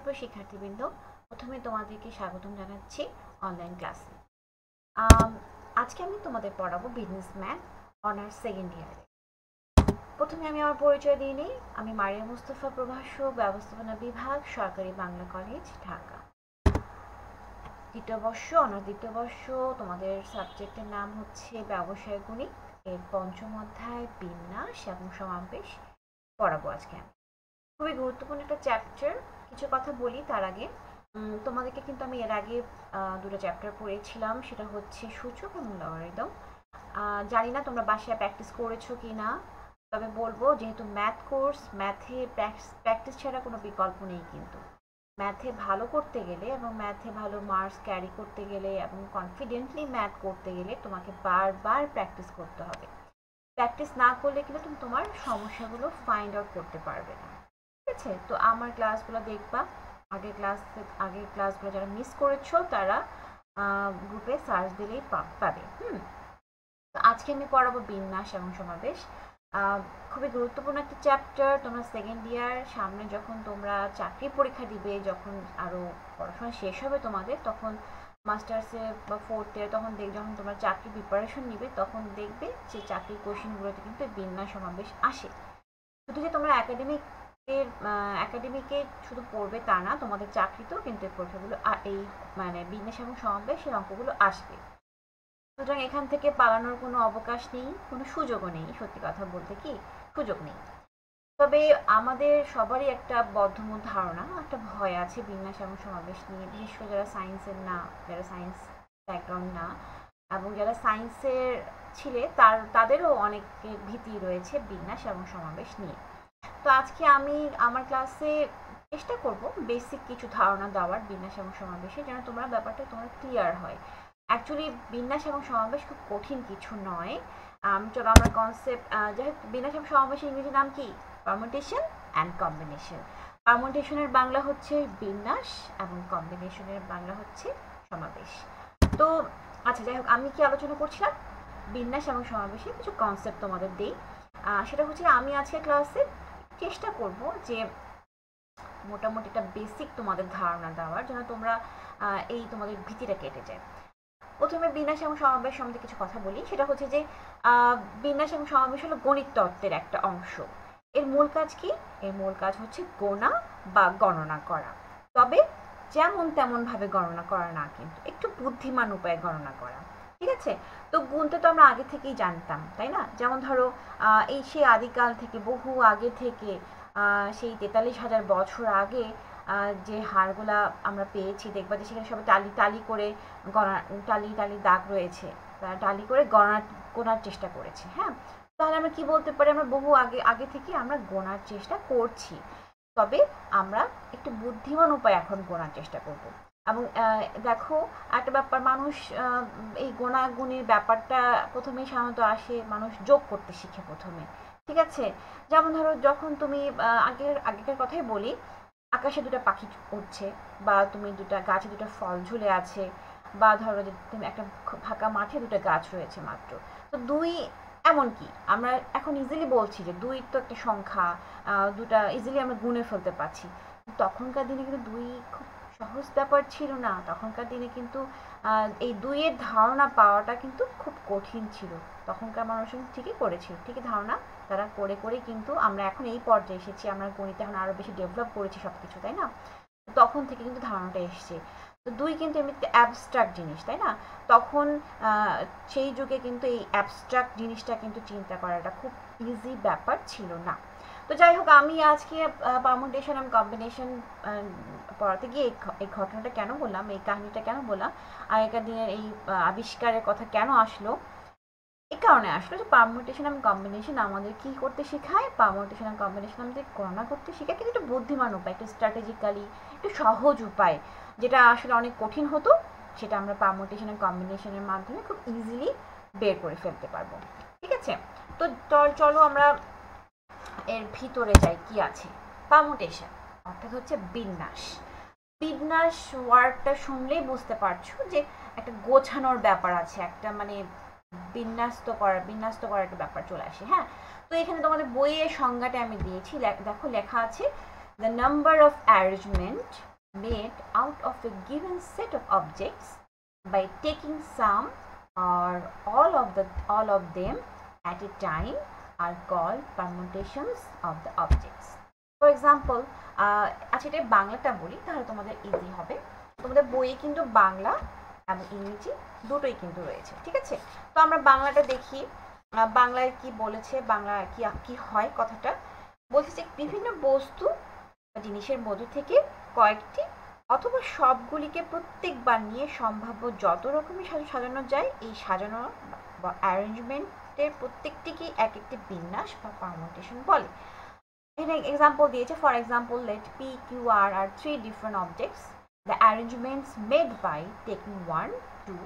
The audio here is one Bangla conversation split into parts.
সুপ্রিয় শিক্ষার্থীবৃন্দ, প্রথমে তোমাদেরকে স্বাগতম জানাচ্ছি অনলাইন ক্লাসে। আজকে আমি তোমাদের পড়াবো বিজনেস ম্যাথ অনার্স সেকেন্ড ইয়ারে। প্রথমে আমি আমার পরিচয় দিয়ে নিই। আমি মারিয়া মুস্তফা প্রভাষ্য, ব্যবস্থাপনা বিভাগ, সরকারি বাংলা কলেজ, ঢাকা। দ্বিতীয় বর্ষ, অনার্স দ্বিতীয় বর্ষ। তোমাদের সাবজেক্টের নাম হচ্ছে ব্যবসায় গণিত। এর পঞ্চম অধ্যায় বিন্যাস এবং সমাবেশ পড়াবো আজকে আমি। খুবই গুরুত্বপূর্ণ একটা চ্যাপ্টার। কিছু কথা বলি তার আগে। তোমাদেরকে কিন্তু আমি এর আগে দুটো চ্যাপ্টার পড়েছিলাম, সেটা হচ্ছে সূচক এবং লগারিদম। জানি না তোমরা বাসায় প্র্যাকটিস করেছো কি না, তবে বলবো যেহেতু ম্যাথ কোর্স, ম্যাথে প্র্যাকটিস ছাড়া কোনো বিকল্প নেই। কিন্তু ম্যাথে ভালো করতে গেলে এবং ম্যাথে ভালো মার্কস ক্যারি করতে গেলে এবং কনফিডেন্টলি ম্যাথ করতে গেলে তোমাকে বারবার প্র্যাকটিস করতে হবে। প্র্যাকটিস না করলে কিন্তু তুমি তোমার সমস্যাগুলো ফাইন্ড আউট করতে পারবে না। ঠিক আছে? তো আমার ক্লাসগুলো দেখবা। আগের ক্লাসগুলো যারা মিস করেছো তারা গ্রুপে সার্চ দিলেই পাবে। তো আজকে আমি পড়াবো বিন্যাস এবং সমাবেশ। খুবই গুরুত্বপূর্ণ একটা চ্যাপ্টার। তোমরা সেকেন্ড ইয়ার, সামনে যখন তোমরা চাকরি পরীক্ষা দিবে, যখন আরও পড়াশোনা শেষ হবে তোমাদের, তখন মাস্টার্সে বা ফোর্থ ইয়ার, তখন যখন তোমরা চাকরি প্রিপারেশন নিবে, তখন দেখবে যে চাকরির কোশ্চেনগুলোতে কিন্তু বিন্যাস সমাবেশ আসে। শুধু যে তোমরা একাডেমিকে শুধু পড়বে তা না, তোমাদের চাকরিতেও কিন্তু এই পরীক্ষাগুলো এই মানে বিন্যাস এবং সমাবেশের অঙ্কগুলো আসবে। সুতরাং এখান থেকে পালানোর কোনো অবকাশ নেই, কোনো সুযোগও নেই। সত্যি কথা বলতে কি, সুযোগ নেই। তবে আমাদের সবারই একটা বদ্ধমূল ধারণা, একটা ভয় আছে বিন্যাস এবং সমাবেশ নিয়ে, বিশেষ করে যারা সায়েন্সের না, যারা সায়েন্স ব্যাকগ্রাউন্ড না, এবং যারা সায়েন্সের ছিলে তাদেরও অনেক ভীতি রয়েছে বিন্যাস এবং সমাবেশ নিয়ে। তো আজকে আমি আমার ক্লাসে চেষ্টা করব বেসিক কিছু ধারণা দেওয়ার বিন্যাস এবং সমাবেশে, যেন তোমরা ব্যাপারটা তোমার ক্লিয়ার হয়। অ্যাকচুয়ালি বিন্যাস এবং সমাবেশ খুব কঠিন কিছু নয়। চলো আমরা কনসেপ্ট, যাই হোক, বিন্যাস এবং সমাবেশের ইংরেজি নাম কি? Permutation and combination. পারমুটেশনের বাংলা হচ্ছে বিন্যাস এবং কম্বিনেশনের বাংলা হচ্ছে সমাবেশ। তো আচ্ছা, যাই হোক, আমি কি আলোচনা করছিলাম? বিন্যাস এবং সমাবেশের কিছু কনসেপ্ট তোমাদের দিই। সেটা হচ্ছে আমি আজকে ক্লাসে চেষ্টা করব যে মোটামুটি একটা বেসিক তোমাদের ধারণা দেওয়ার, যেন তোমরা এই তোমাদের ভীতিটা কেটে যায়। প্রথমে বিন্যাস এবং সমাবেশ সম্বন্ধে কিছু কথা বলি। সেটা হচ্ছে যে বিন্যাস এবং সমাবেশ হলো গণিত তত্ত্বের একটা অংশ। এর মূল কাজ কি? এর মূল কাজ হচ্ছে গোনা বা গণনা করা। তবে যেমন তেমন ভাবে গণনা করা না, কিন্তু একটু বুদ্ধিমান উপায়ে গণনা করা। ঠিক আছে? তো গুনতে তো আমরা আগে থেকেই জানতাম, তাই না? যেমন ধরো এই সেই আদিকাল থেকে, বহু আগে থেকে, সেই 43,000 বছর আগে যে হাড়গুলা আমরা পেয়েছি, দেখবা যে সেখানে সবাই টালি করে টালি দাগ রয়েছে, তারা টালি করে গোনার চেষ্টা করেছে। হ্যাঁ, তাহলে আমরা কি বলতে পারি? আমরা বহু আগে থেকে আমরা গোনার চেষ্টা করছি, তবে আমরা একটু বুদ্ধিমান উপায় এখন গোনার চেষ্টা করব। এবং দেখো একটা ব্যাপার, মানুষ এই গোনাগুনির ব্যাপারটা প্রথমেই সাধারণত আসে, মানুষ যোগ করতে শিখে প্রথমে। ঠিক আছে? যেমন ধরো, যখন তুমি আগেকার কথাই বলি, আকাশে দুটো পাখি উড়ছে, বা তুমি গাছে দুটো ফল ঝুলে আছে, বা ধরো যে তুমি একটা ফাঁকা মাঠে দুটো গাছ রয়েছে মাত্র, তো দুই, এমন কি আমরা এখন ইজিলি বলছি যে দুই তো একটা সংখ্যা, দুটা ইজিলি আমরা গুনে ফেলতে পারছি। তখনকার দিনে কিন্তু দুই খুব সহজ ব্যাপার ছিল না। তখনকার দিনে কিন্তু এই দুইয়ের ধারণা পাওয়াটা কিন্তু খুব কঠিন ছিল। তখনকার মানুষ ঠিকই করেছিল, ঠিকই ধারণা তারা করে কিন্তু আমরা এখন এই পর্যায়ে এসেছি, আমরা গণিত এখন আরো বেশি ডেভেলপ করেছি সবকিছু, তাই না? তখন থেকে কিন্তু ধারণাটা এসছে। তো দুই কিন্তু এমনিতে অ্যাবস্ট্রাক্ট জিনিস, তাই না? তখন সেই যুগে কিন্তু এই অ্যাবস্ট্রাক্ট জিনিসটা কিন্তু চিন্তা করাটা খুব ইজি ব্যাপার ছিল না। তো যাই হোক, আমি আজকে পারমুটেশন এবং কম্বিনেশন পড়াতে গিয়ে এই ঘটনাটা কেন বললাম, এই কাহিনীটা কেন বললাম, আগেকার দিনের এই আবিষ্কারের কথা কেন আসলো, এই কারণে আসলে যে পারমুটেশন এবং কম্বিনেশন আমাদের কি করতে শেখায়? পারমুটেশন এবং কম্বিনেশন আমাদের গণনা করতে শেখায়, কিন্তু একটু বুদ্ধিমান উপায়, একটু স্ট্র্যাটেজিক্যালি, একটু সহজ উপায়। যেটা আসলে অনেক কঠিন হতো, সেটা আমরা পারমুটেশন এবং কম্বিনেশনের মাধ্যমে খুব ইজিলি বের করে ফেলতে পারবো। ঠিক আছে? তো চলো আমরা এর ভিতরে যাই, কি আছে। পারমুটেশন অর্থাৎ হচ্ছে বিন্যাস। বিন্যাস ওয়ার্ডটা শুনলেই বুঝতে পারছো যে একটা গোছানোর ব্যাপার আছে, একটা মানে বিন্যস্ত করার একটা ব্যাপার চলে আসে। হ্যাঁ, তো এখানে তোমাদের বইয়ের সংজ্ঞাটা আমি দিয়েছি, দেখো লেখা আছে, the number of arrangement made out of a given set of objects by taking some or all of them at a time are called permutations of the objects. For example, আচ্ছা এটা বাংলাটা বলি তাহলে তোমাদের ইজি হবে। তোমাদের বইয়ে কিন্তু বাংলা এবং ইংরেজি দুটোই কিন্তু রয়েছে, ঠিক আছে? তো আমরা বাংলাটা দেখি, বাংলায় কি বলেছে, বাংলা কি হয় কথাটা বলছে যে বিভিন্ন বস্তু বা জিনিসের মধ্যে থেকে কয়েকটি অথবা সবগুলিকে প্রত্যেকবার নিয়ে সম্ভাব্য যত রকমের সাজানো যায় এই সাজানো বা অ্যারেঞ্জমেন্টের প্রত্যেকটিকে এক একটি বিন্যাস বা পারমুটেশন বলে। এখানে এক্সাম্পল দিয়েছে, for example let P Q R are 3 different objects, the arrangements made by taking 1, 2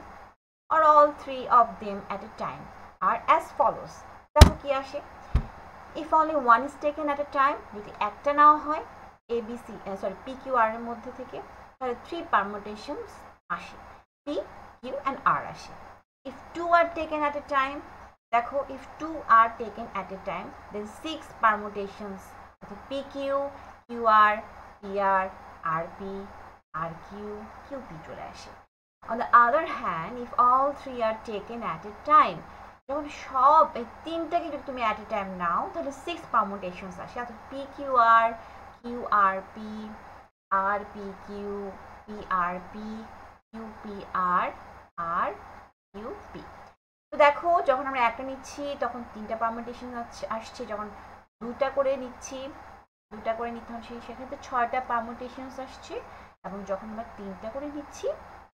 or all 3 of them at a time are as follows. দেখো কি আসে, if only one is taken at a time, যদি একটা নাও হয় পি কিউ আর এর মধ্যে থেকে তাহলে 3 permutations আসে, পি কিউ and আর আসে। if 2 are taken at a time, দেখো if 2 are taken at a time then 6 permutations P Q, Q R, P R, R P, R Q, Q P চলে আসে। on the other hand, if all 3 are taken at a time, যখন সব এই তিনটাকে যদি তুমি at a time নাও তাহলে 6 permutations আসে, অর্থাৎ পি কিউ আর, কিউ আর পি, আর P Q, P R P, Q P R, আর কিউ পি। তো দেখো যখন আমরা একটা নিচ্ছি তখন 3টা পারমুটেশন আসছে, যখন দুটা করে নিচ্ছি, দুটা করে নিতে হচ্ছে সেক্ষেত্রে 6টা পারমুটেশনস আসছে, এবং যখন আমরা 3টা করে নিচ্ছি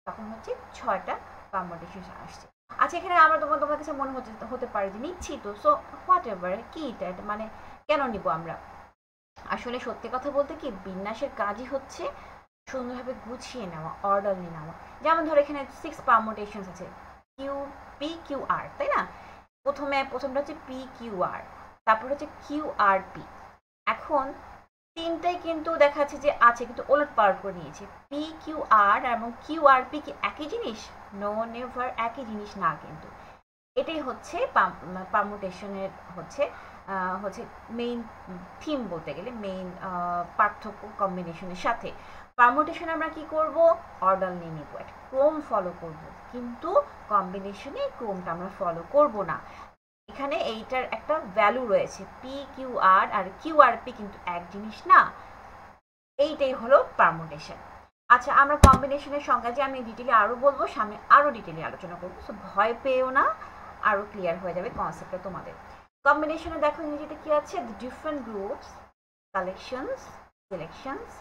তখন হচ্ছে 6টা পারমুটেশন আসছে। আচ্ছা এখানে আমরা তোমার কাছে মনে হতে পারে যে নিচ্ছি তো, সো হোয়াট এভার কি এটা মানে কেন নিব আমরা? আসলে সত্যি কথা বলতে কি বিন্যাসের কাজই হচ্ছে সুন্দরভাবে গুছিয়ে নেওয়া, অর্ডারলি নেওয়া। যেমন ধরো এখানে 6 পারমুটেশনস আছে, কিউ পি কিউ আর, তাই না? প্রথমটা হচ্ছে পি কিউ আর, তারপর হচ্ছে কিউ আর পি। এখন তিনটাই কিন্তু দেখা যাচ্ছে যে আছে কিন্তু ওলট পালট করে নিয়েছে। পি কিউ আর এবং কিউ আর পি কি একই জিনিস? নো, নেভার একই জিনিস না কিন্তু। এটাই হচ্ছে পারমুটেশনের হচ্ছে মেইন থিম বলতে গেলে, মেইন পার্থক্য কম্বিনেশনের সাথে। পারমুটেশন আমরা কি করব? অর্ডার নিয়ে নিব, একটা ক্রম ফলো করব, কিন্তু কম্বিনেশনে ক্রমটা আমরা ফলো করব না। এখানে এইটার একটা ভ্যালু রয়েছে, পি কিউ আর আর কিউ আর পি কিন্তু এক জিনিস না, এইটাই হলো পারমুটেশন। আচ্ছা আমরা কম্বিনেশনের সংজ্ঞা যে আমি ডিটেইলে আরো বলবো, সামনে আরো ডিটেইলে আলোচনা করবো, সো ভয় পেও না, আরো ক্লিয়ার হয়ে যাবে কনসেপ্টটা তোমাদের। কম্বিনেশনে দেখো ইংরেজিতে কি আছে, the different groups, selections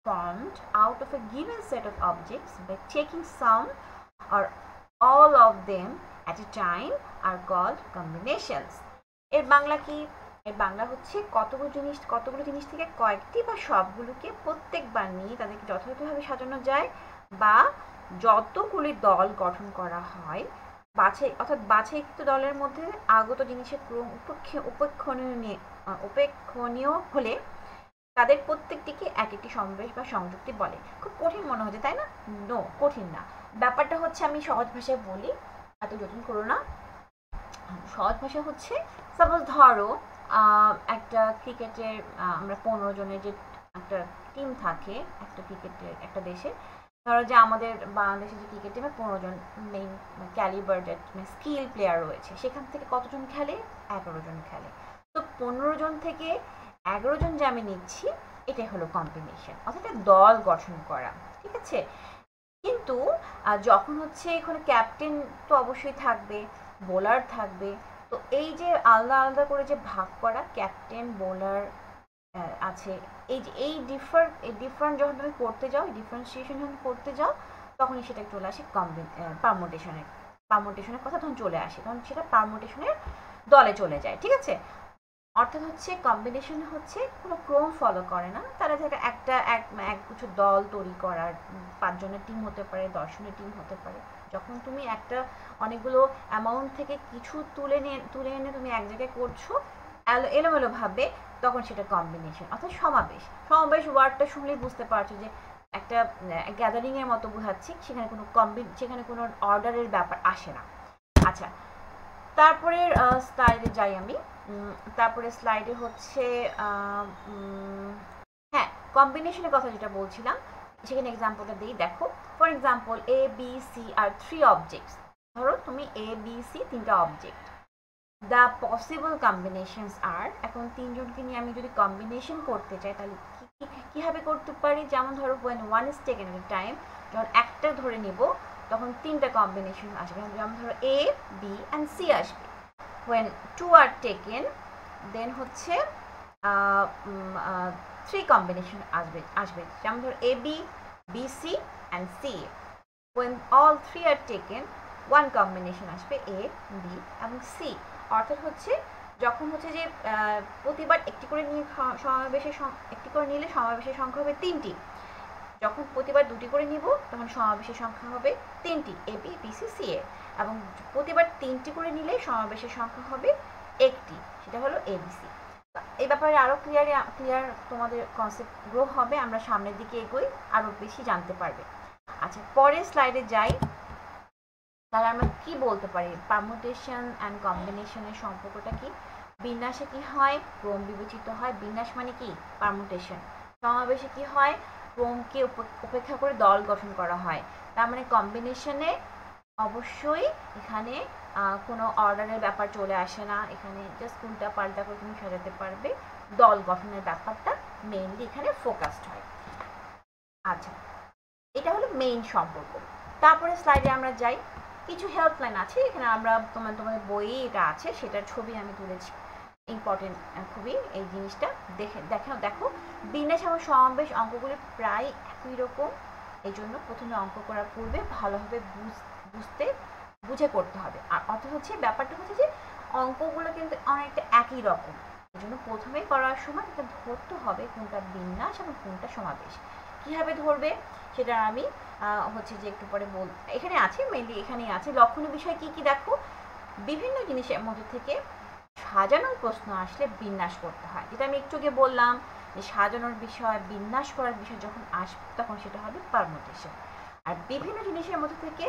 formed out of a given set of objects by taking some or all of them at a time are called combinations. এর বাংলা কি? এর বাংলা হচ্ছে কতগুলো জিনিস থেকে কয়েকটি বা সবগুলোকে প্রত্যেকবার নিয়ে তাদেরকে যথাযথভাবে সাজানো যায় বা যতগুলি দল গঠন করা হয় বাছাইকৃত দলের মধ্যে আগত জিনিসের ক্রম উপেক্ষণীয় হলে তাদের প্রত্যেকটিকে এক একটি সমাবেশ বা সংযুক্তি বলে। খুব কঠিন মনে হচ্ছে তাই না? নো, কঠিন না। ব্যাপারটা হচ্ছে আমি সহজ ভাষায় বলি, এত জটিল করো না। সহজ ভাষা হচ্ছে, সাপোজ ধরো একটা ক্রিকেটের আমরা 15 জনের যে একটা টিম থাকে একটা ক্রিকেটের একটা দেশে, ধরো যে আমাদের বাংলাদেশে যে ক্রিকেট টিমে 15 জন মেইন ক্যালিবার স্কিল প্লেয়ার রয়েছে, সেখান থেকে কতজন খেলে? 11 জন খেলে। তো 15 জন থেকে 11 জন যে আমি নিচ্ছি এটাই হলো কম্বিনেশন, অর্থাৎ দল গঠন করা, ঠিক আছে? কিন্তু যখন হচ্ছে এখানে ক্যাপ্টেন তো অবশ্যই থাকবে, বোলার থাকবে, তো এই যে আলাদা আলাদা করে যে ভাগ করা ক্যাপ্টেন বোলার আছে, এই ডিফারেন্ট যখন তুমি করতে যাও, ডিফারেন্সিয়েশন যখন করতে যাও তখনই সেটা চলে আসে পারমুটেশনের কথা তখন চলে আসে, তখন সেটা পারমুটেশনের দলে চলে যায়, ঠিক আছে? অর্থাৎ হচ্ছে কম্বিনেশন হচ্ছে কোনো ক্রম ফলো করে না, তারা একটা এক কিছু দল তৈরি করার 5 জনের টিম হতে পারে, 10 জনের টিম হতে পারে। যখন তুমি একটা অনেকগুলো অ্যামাউন্ট থেকে কিছু তুলে এনে তুমি এক জায়গায় করছো এলোমেলো ভাবে, তখন সেটা কম্বিনেশন অর্থাৎ সমাবেশ। ওয়ার্ডটা শুনলেই বুঝতে পারছো যে একটা গ্যাদারিং এর মতো বোঝাচ্ছি, সেখানে কোনো অর্ডারের ব্যাপার আসে না। আচ্ছা তারপরে স্লাইডে যাই আমি। তারপরে স্লাইডে হচ্ছে হ্যাঁ কম্বিনেশনের কথা যেটা বলছিলাম, সেখানে এক্সাম্পলটা দিই, দেখো। For example A B C are 3 objects. ধরো তুমি এ বি সি 3টা object. The possible combinations are, এখন তিনজনকে নিয়ে আমি যদি কম্বিনেশন করতে চাই তাহলে কীভাবে করতে পারি? যেমন ধরো when one is taken at a time, যখন একটা ধরে নিব তখন 3টা কম্বিনেশন আসবে। যেমন ধরো এ বি অ্যান্ড সি আসবে। when two are taken then হচ্ছে 3 কম্বিনেশন আসবে। যেমন ধরো A B, B C and C. when all 3 are taken, 1 combination আসবে এ বি এবং সি। অর্থাৎ হচ্ছে যখন হচ্ছে যে প্রতিবার একটি করে নিয়ে একটি করে নিলে সমাবেশের সংখ্যা হবে 3টি। যখন প্রতিবার 2টি করে নিব তখন সমাবেশের সংখ্যা হবে 3টি, এ বি বি সি সি এ। এবং প্রতিবার 3টি করে নিলে সমাবেশের সংখ্যা হবে 1টি, সেটা হলো এ বি সি। এই ব্যাপারে আরও ক্লিয়ার তোমাদের কনসেপ্ট গ্রো হবে। আমরা সামনের দিকে এগোই, আরও বেশি জানতে পারবে। আচ্ছা, পরের স্লাইডে যাই। তাহলে আমরা কি বলতে পারি পারমুটেশন অ্যান্ড কম্বিনেশনের সম্পর্কটা কি? বিন্যাসে কি হয়? ক্রম বিবেচিত হয়। বিন্যাস মানে কি? পারমুটেশন। সমাবেশে কি হয়? ক্রমকে উপেক্ষা করে দল গঠন করা হয়। তার মানে কম্বিনেশনে অবশ্যই এখানে কোনো অর্ডারের ব্যাপার চলে আসে না। এখানে জাস্ট উল্টা পাল্টা করে তুমি সাজাতে পারবে। দল গঠনের ব্যাপারটা মেইনলি এখানে ফোকাসড হয়। আচ্ছা, এটা হলো মেইন সম্পর্ক। তারপরে স্লাইডে আমরা যাই। কিছু হেল্পলাইন আছে এখানে, আমরা তোমাদের বইয়ে এটা আছে, সেটার ছবি আমি তুলেছি। ইম্পর্টেন্ট খুবই এই জিনিসটা দেখো। বিন্যাস এবং সমাবেশ অঙ্কগুলি প্রায় একই রকম। এই জন্য প্রথমে অঙ্ক করার পূর্বে ভালোভাবে বুঝে করতে হবে। আর অর্থাৎ হচ্ছে ব্যাপারটা হচ্ছে যে অঙ্কগুলো কিন্তু অনেকটা একই রকম। এই জন্য প্রথমে করার সময় এটা ধরতে হবে কোনটা বিন্যাস এবং কোনটা সমাবেশ। কীভাবে ধরবে সেটা আমি হচ্ছে যে একটু পরে এখানে আছে, মেনলি এখানেই আছে। লক্ষণীয় বিষয় কি কি দেখো। বিভিন্ন জিনিসের মধ্যে থেকে সাজানোর প্রশ্ন আসলে বিন্যাস করতে হয়। যেটা আমি একটু আগে বললাম যে সাজানোর বিষয়, বিন্যাস করার বিষয় যখন আসবে তখন সেটা হবে পারমুটেশন। আর বিভিন্ন জিনিসের মধ্যে থেকে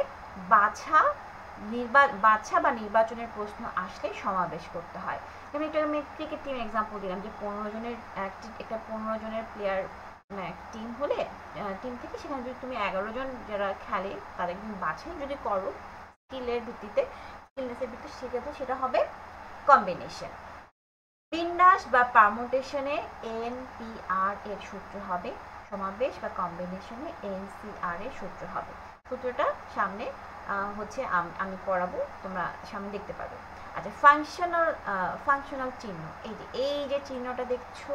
বাছা বা নির্বাচনের প্রশ্ন আসলে সমাবেশ করতে হয়। যেমন একটা আমি ক্রিকেট টিম এক্সাম্পল দিলাম যে 15 জনের একটা 15 জনের প্লেয়ার টিম হলে টিম থেকে সেখানে যদি তুমি 11 জন যারা খেলে তাদের বাছাই যদি করো স্কিলনেসের ভিত্তিতে, সেক্ষেত্রে সেটা হবে কম্বিনেশন। বিন্যাস বা পারমুটেশনে NPR এর সূত্র হবে, সমাবেশ বা কম্বিনেশনে NCR এর সূত্র হবে। সূত্রটা সামনে হচ্ছে আমি পড়াবো, তোমরা সামনে দেখতে পাবে। আচ্ছা, ফাংশনাল চিহ্ন, এই যে চিহ্নটা দেখছো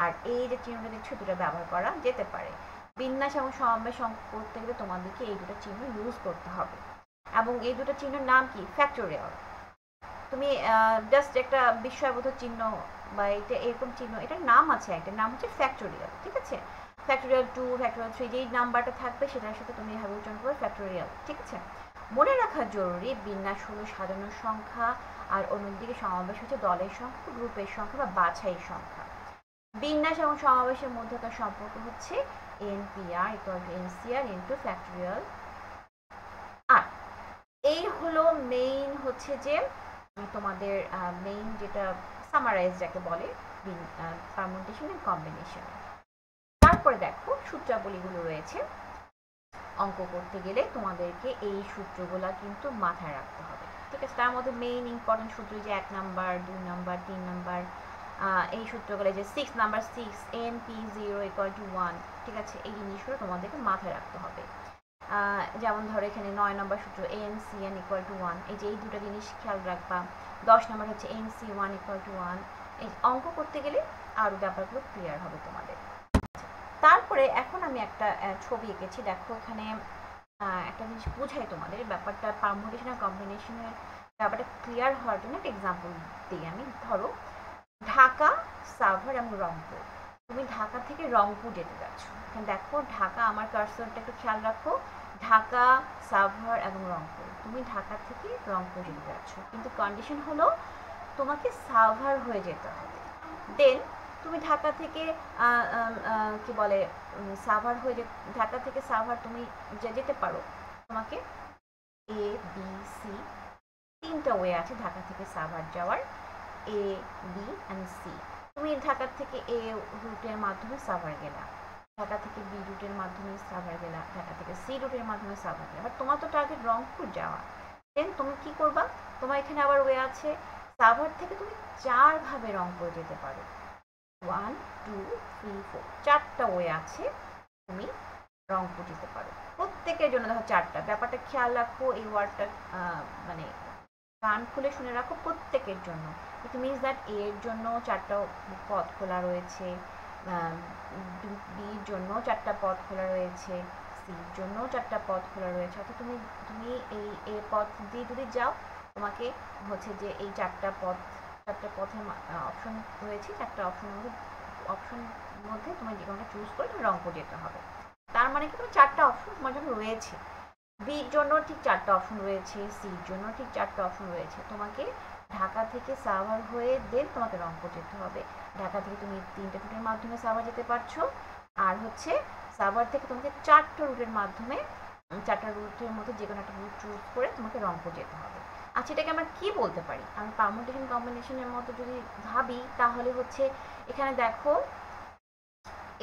আর এই যে চিহ্নটা দেখছো, দুটো ব্যবহার করা যেতে পারে। বিন্যাস এবং সমাবেশ অঙ্ক করতে গেলে তোমাদেরকে এই দুটো চিহ্ন ইউজ করতে হবে। এবং এই দুটো চিহ্নের নাম কি? ফ্যাক্টোরিয়াল। তুমি জাস্ট একটা বিস্ময়বোধক চিহ্ন বা এটা এরকম চিহ্ন, এটার নাম আছে, একটা নাম হচ্ছে ফ্যাক্টোরিয়াল। ঠিক আছে, ফ্যাক্টোরিয়াল 2, ফ্যাক্টোরিয়াল 3, যেই নাম্বারটা থাকবে সেটার সাথে তুমি এভাবে উচ্চারণ করবে ফ্যাক্টোরিয়াল। ঠিক আছে, মনে রাখা জরুরি বিন্যাস হলো সাজানোর সংখ্যা আর অন্যদিকে সমাবেশ হচ্ছে দলের সংখ্যা, গ্রুপের সংখ্যা বা বাছাইয়ের সংখ্যা। বিন্যাস এবং সমাবেশের মধ্যকার সম্পর্ক হচ্ছে NPR = NCR × ফ্যাক্টোরিয়াল। আর এই হলো মেইন হচ্ছে যে তোমাদের মেইন যেটা সামারাইজ যাকে বলে পারমুটেশন এন্ড কম্বিনেশন। তারপরে দেখো সূত্রাবলীগুলো রয়েছে। অঙ্ক করতে গেলে তোমাদেরকে এই সূত্রগুলো কিন্তু মাথায় রাখতে হবে। ঠিক আছে, তার মধ্যে মেইন ইম্পর্টেন্ট সূত্র যে 1 নাম্বার, 2 নাম্বার, 3 নাম্বার, এই সূত্রগুলো যে 6 নাম্বার 6 NP0 = 1। ঠিক আছে, এই জিনিসগুলো তোমাদেরকে মাথায় রাখতে হবে। যেমন ধরো এখানে 9 নম্বর সূত্র NCN = 1। এই যে এই দুটো জিনিস খেয়াল রাখবা। 10 নম্বর হচ্ছে NC1 = 1। এই অঙ্ক করতে গেলে আরও ব্যাপারগুলো ক্লিয়ার হবে তোমাদের। তারপরে এখন আমি একটা ছবি এঁকেছি, দেখো এখানে একটা জিনিস বুঝাই তোমাদের ব্যাপারটা, পারমুটেশন আর কম্বিনেশনের ব্যাপারটা ক্লিয়ার হওয়ার জন্য একটা এক্সাম্পল দিই আমি। ধরো ঢাকা, সাভার এবং রংপুর। তুমি ঢাকা থেকে রংপুর যেতে যাচ্ছ। এখানে দেখো ঢাকা, আমার কার্সরটা একটু খেয়াল রাখো, ঢাকা, সাভার এবং রংপুর। তুমি ঢাকা থেকে রংপুর যেতে যাচ্ছ, কিন্তু কন্ডিশন হলো তোমাকে সাভার হয়ে যেতে হবে। দেন তুমি ঢাকা থেকে কি বলে সাভার হয়ে ঢাকা থেকে সাভার তুমি যেতে পারো। তোমাকে A, B, C 3টা ওয়ে আছে ঢাকা থেকে সাভার যাওয়ার, A, B and C। তুমি ঢাকা থেকে A রুটের মাধ্যমে সাভার গেলা, ঢাকা থেকে বি রুটের মাধ্যমে সাভার গেলা, ঢাকা থেকে সি রুটের মাধ্যমে সাভার গেলা, বাট তোমার তো টার্গেট রংপুর যাওয়া। দেন তুমি কি করবা, তোমার এখানে আবার ওয়ে আছে, সাভার থেকে তুমি 4 ভাবে রংপুর যেতে পারো। 1 2 3 4 4টা ওয়ে আছে, তুমি রংপুর যেতে পারো। প্রত্যেকের জন্য দেখো 4টা, ব্যাপারটা খেয়াল রাখো, এই ওয়ার্ডটা মানে কান খুলে শুনে রাখো, প্রত্যেকের জন্য। ইট মিনস দ্যাট এর জন্য 4টা পথ খোলা রয়েছে, বির জন্য 4টা পথ খোলা রয়েছে, সির জন্য 4টা পথ খোলা রয়েছে। অর্থাৎ তুমি তুমি এই পথ দিয়ে যদি যাও, তোমাকে হচ্ছে যে এই 4টা পথের অপশন রয়েছে, 4টা অপশনের মধ্যে তোমার যে কোনোটা চুজ করে তুমি রংপুর যেতে হবে। তার মানে কি তোমার 4টা অপশন তোমার জন্য রয়েছে, বির জন্য ঠিক 4টা অপশন রয়েছে, সির জন্য ঠিক 4টা অপশন রয়েছে। তোমাকে ঢাকা থেকে সাভার হয়ে দেন তোমাকে রংপুর যেতে হবে। ঢাকা থেকে তুমি 3টা রুটের মাধ্যমে সাভার যেতে পারছো, আর হচ্ছে সাভার থেকে তোমাকে 4টা রুটের মাধ্যমে 4টা রুটের মধ্যে যে কোনো একটা রুট চুজ করে তোমাকে রংপুর যেতে হবে। আচ্ছা, এটাকে আমরা কি বলতে পারি? আমি পারমুটেশন কম্বিনেশনের মতো যদি ভাবি, তাহলে হচ্ছে এখানে দেখো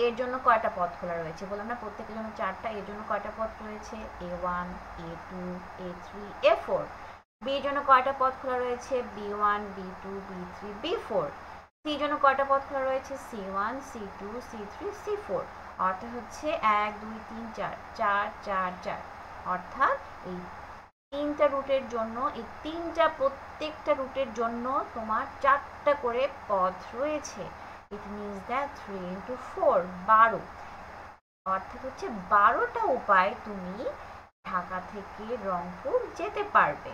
এর জন্য কয়টা পথ খোলা রয়েছে, বললাম না প্রত্যেকের জন্য 4টা। এর জন্য কয়টা পথ রয়েছে? A1 A2 A3 A4। B এর জন্য কয়টা পথ খোলা রয়েছে? B1 B2 B3 B4। C এর জন্য কয়টা পথ খোলা রয়েছে? C1 C2 C3 C4। অর্থাৎ হচ্ছে 1 2 3 4 4 4 4। অর্থাৎ এই 3টা রুটের জন্য, এই প্রত্যেকটা রুটের জন্য তোমার 4টা করে পথ রয়েছে। It means that 3 into 4 12। অর্থাৎ হচ্ছে 12টা উপায় তুমি ঢাকা থেকে রংপুর যেতে পারবে।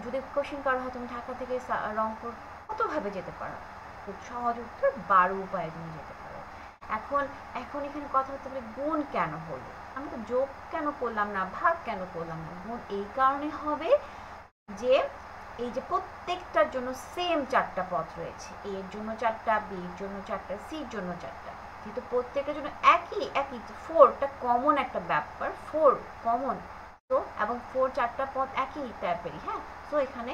যদি কোশ্চেন করা হয় তুমি ঢাকা থেকে রংপুর কতভাবে যেতে পারো, খুব সহজ উত্তর 12 উপায়ে তুমি যেতে পারো। এখন এখন এখানে কথা হতে পারে গুণ কেন হলো, আমি তো যোগ কেন করলাম না, ভাগ কেন করলাম না? গুণ এই কারণে হবে যে এই যে প্রত্যেকটার জন্য সেম 4টা পথ রয়েছে, এ এর জন্য 4টা, বি এর জন্য 4টা, সি এর জন্য 4টা, কিন্তু প্রত্যেকটার জন্য একই 4টা কমন একটা ব্যাপার, 4 কমন। তো এবং 4 পথ একই টাইপেরই, হ্যাঁ। তো এখানে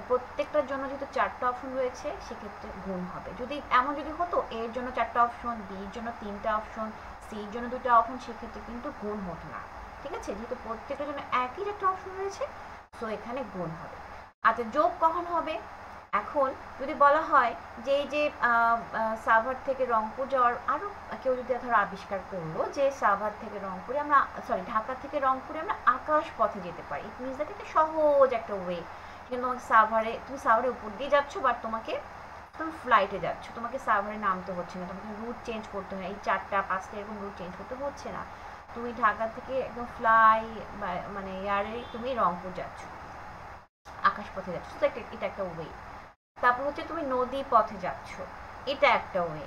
প্রত্যেকটার জন্য যেহেতু 4টা অপশন রয়েছে, সেক্ষেত্রে গুণ হবে। যদি এমন যদি হতো এর জন্য 4টা অপশন, বি এর জন্য 3টা অপশন, সি এর জন্য 2টা অপশন, সেক্ষেত্রে কিন্তু গুণ হতো না। ঠিক আছে, যেহেতু প্রত্যেকটার জন্য একই 4টা অপশন রয়েছে, তো এখানে গুণ হবে। আচ্ছা, যোগ কখন হবে? এখন যদি বলা হয় যে এই যে সাভার থেকে রংপুর যাওয়ার, আরো কেউ যদি ধরো আবিষ্কার করলো যে সাভার থেকে রংপুরে আমরা, সরি ঢাকা থেকে রংপুরে আমরা আকাশ পথে যেতে পারি। ইট মিনস দ্যাট এটা সহজ একটা ওয়ে। কিন্তু তুমি সাভারের উপর দিয়ে যাচ্ছ, বাট তুমি ফ্লাইটে যাচ্ছ, তোমাকে সাভারে নামতে হচ্ছে না, তোমাকে রুট চেঞ্জ করতে হয়, এই 4টা 5টা এরকম রুট চেঞ্জ করতে হচ্ছে না। তুমি ঢাকা থেকে একদম মানে এয়ারে তুমি রংপুর যাচ্ছ, আকাশ পথে যাচ্ছ, তো এটা একটা ওয়ে। তারপর হচ্ছে তুমি নদী পথে যাচ্ছ, এটা একটা ওয়ে।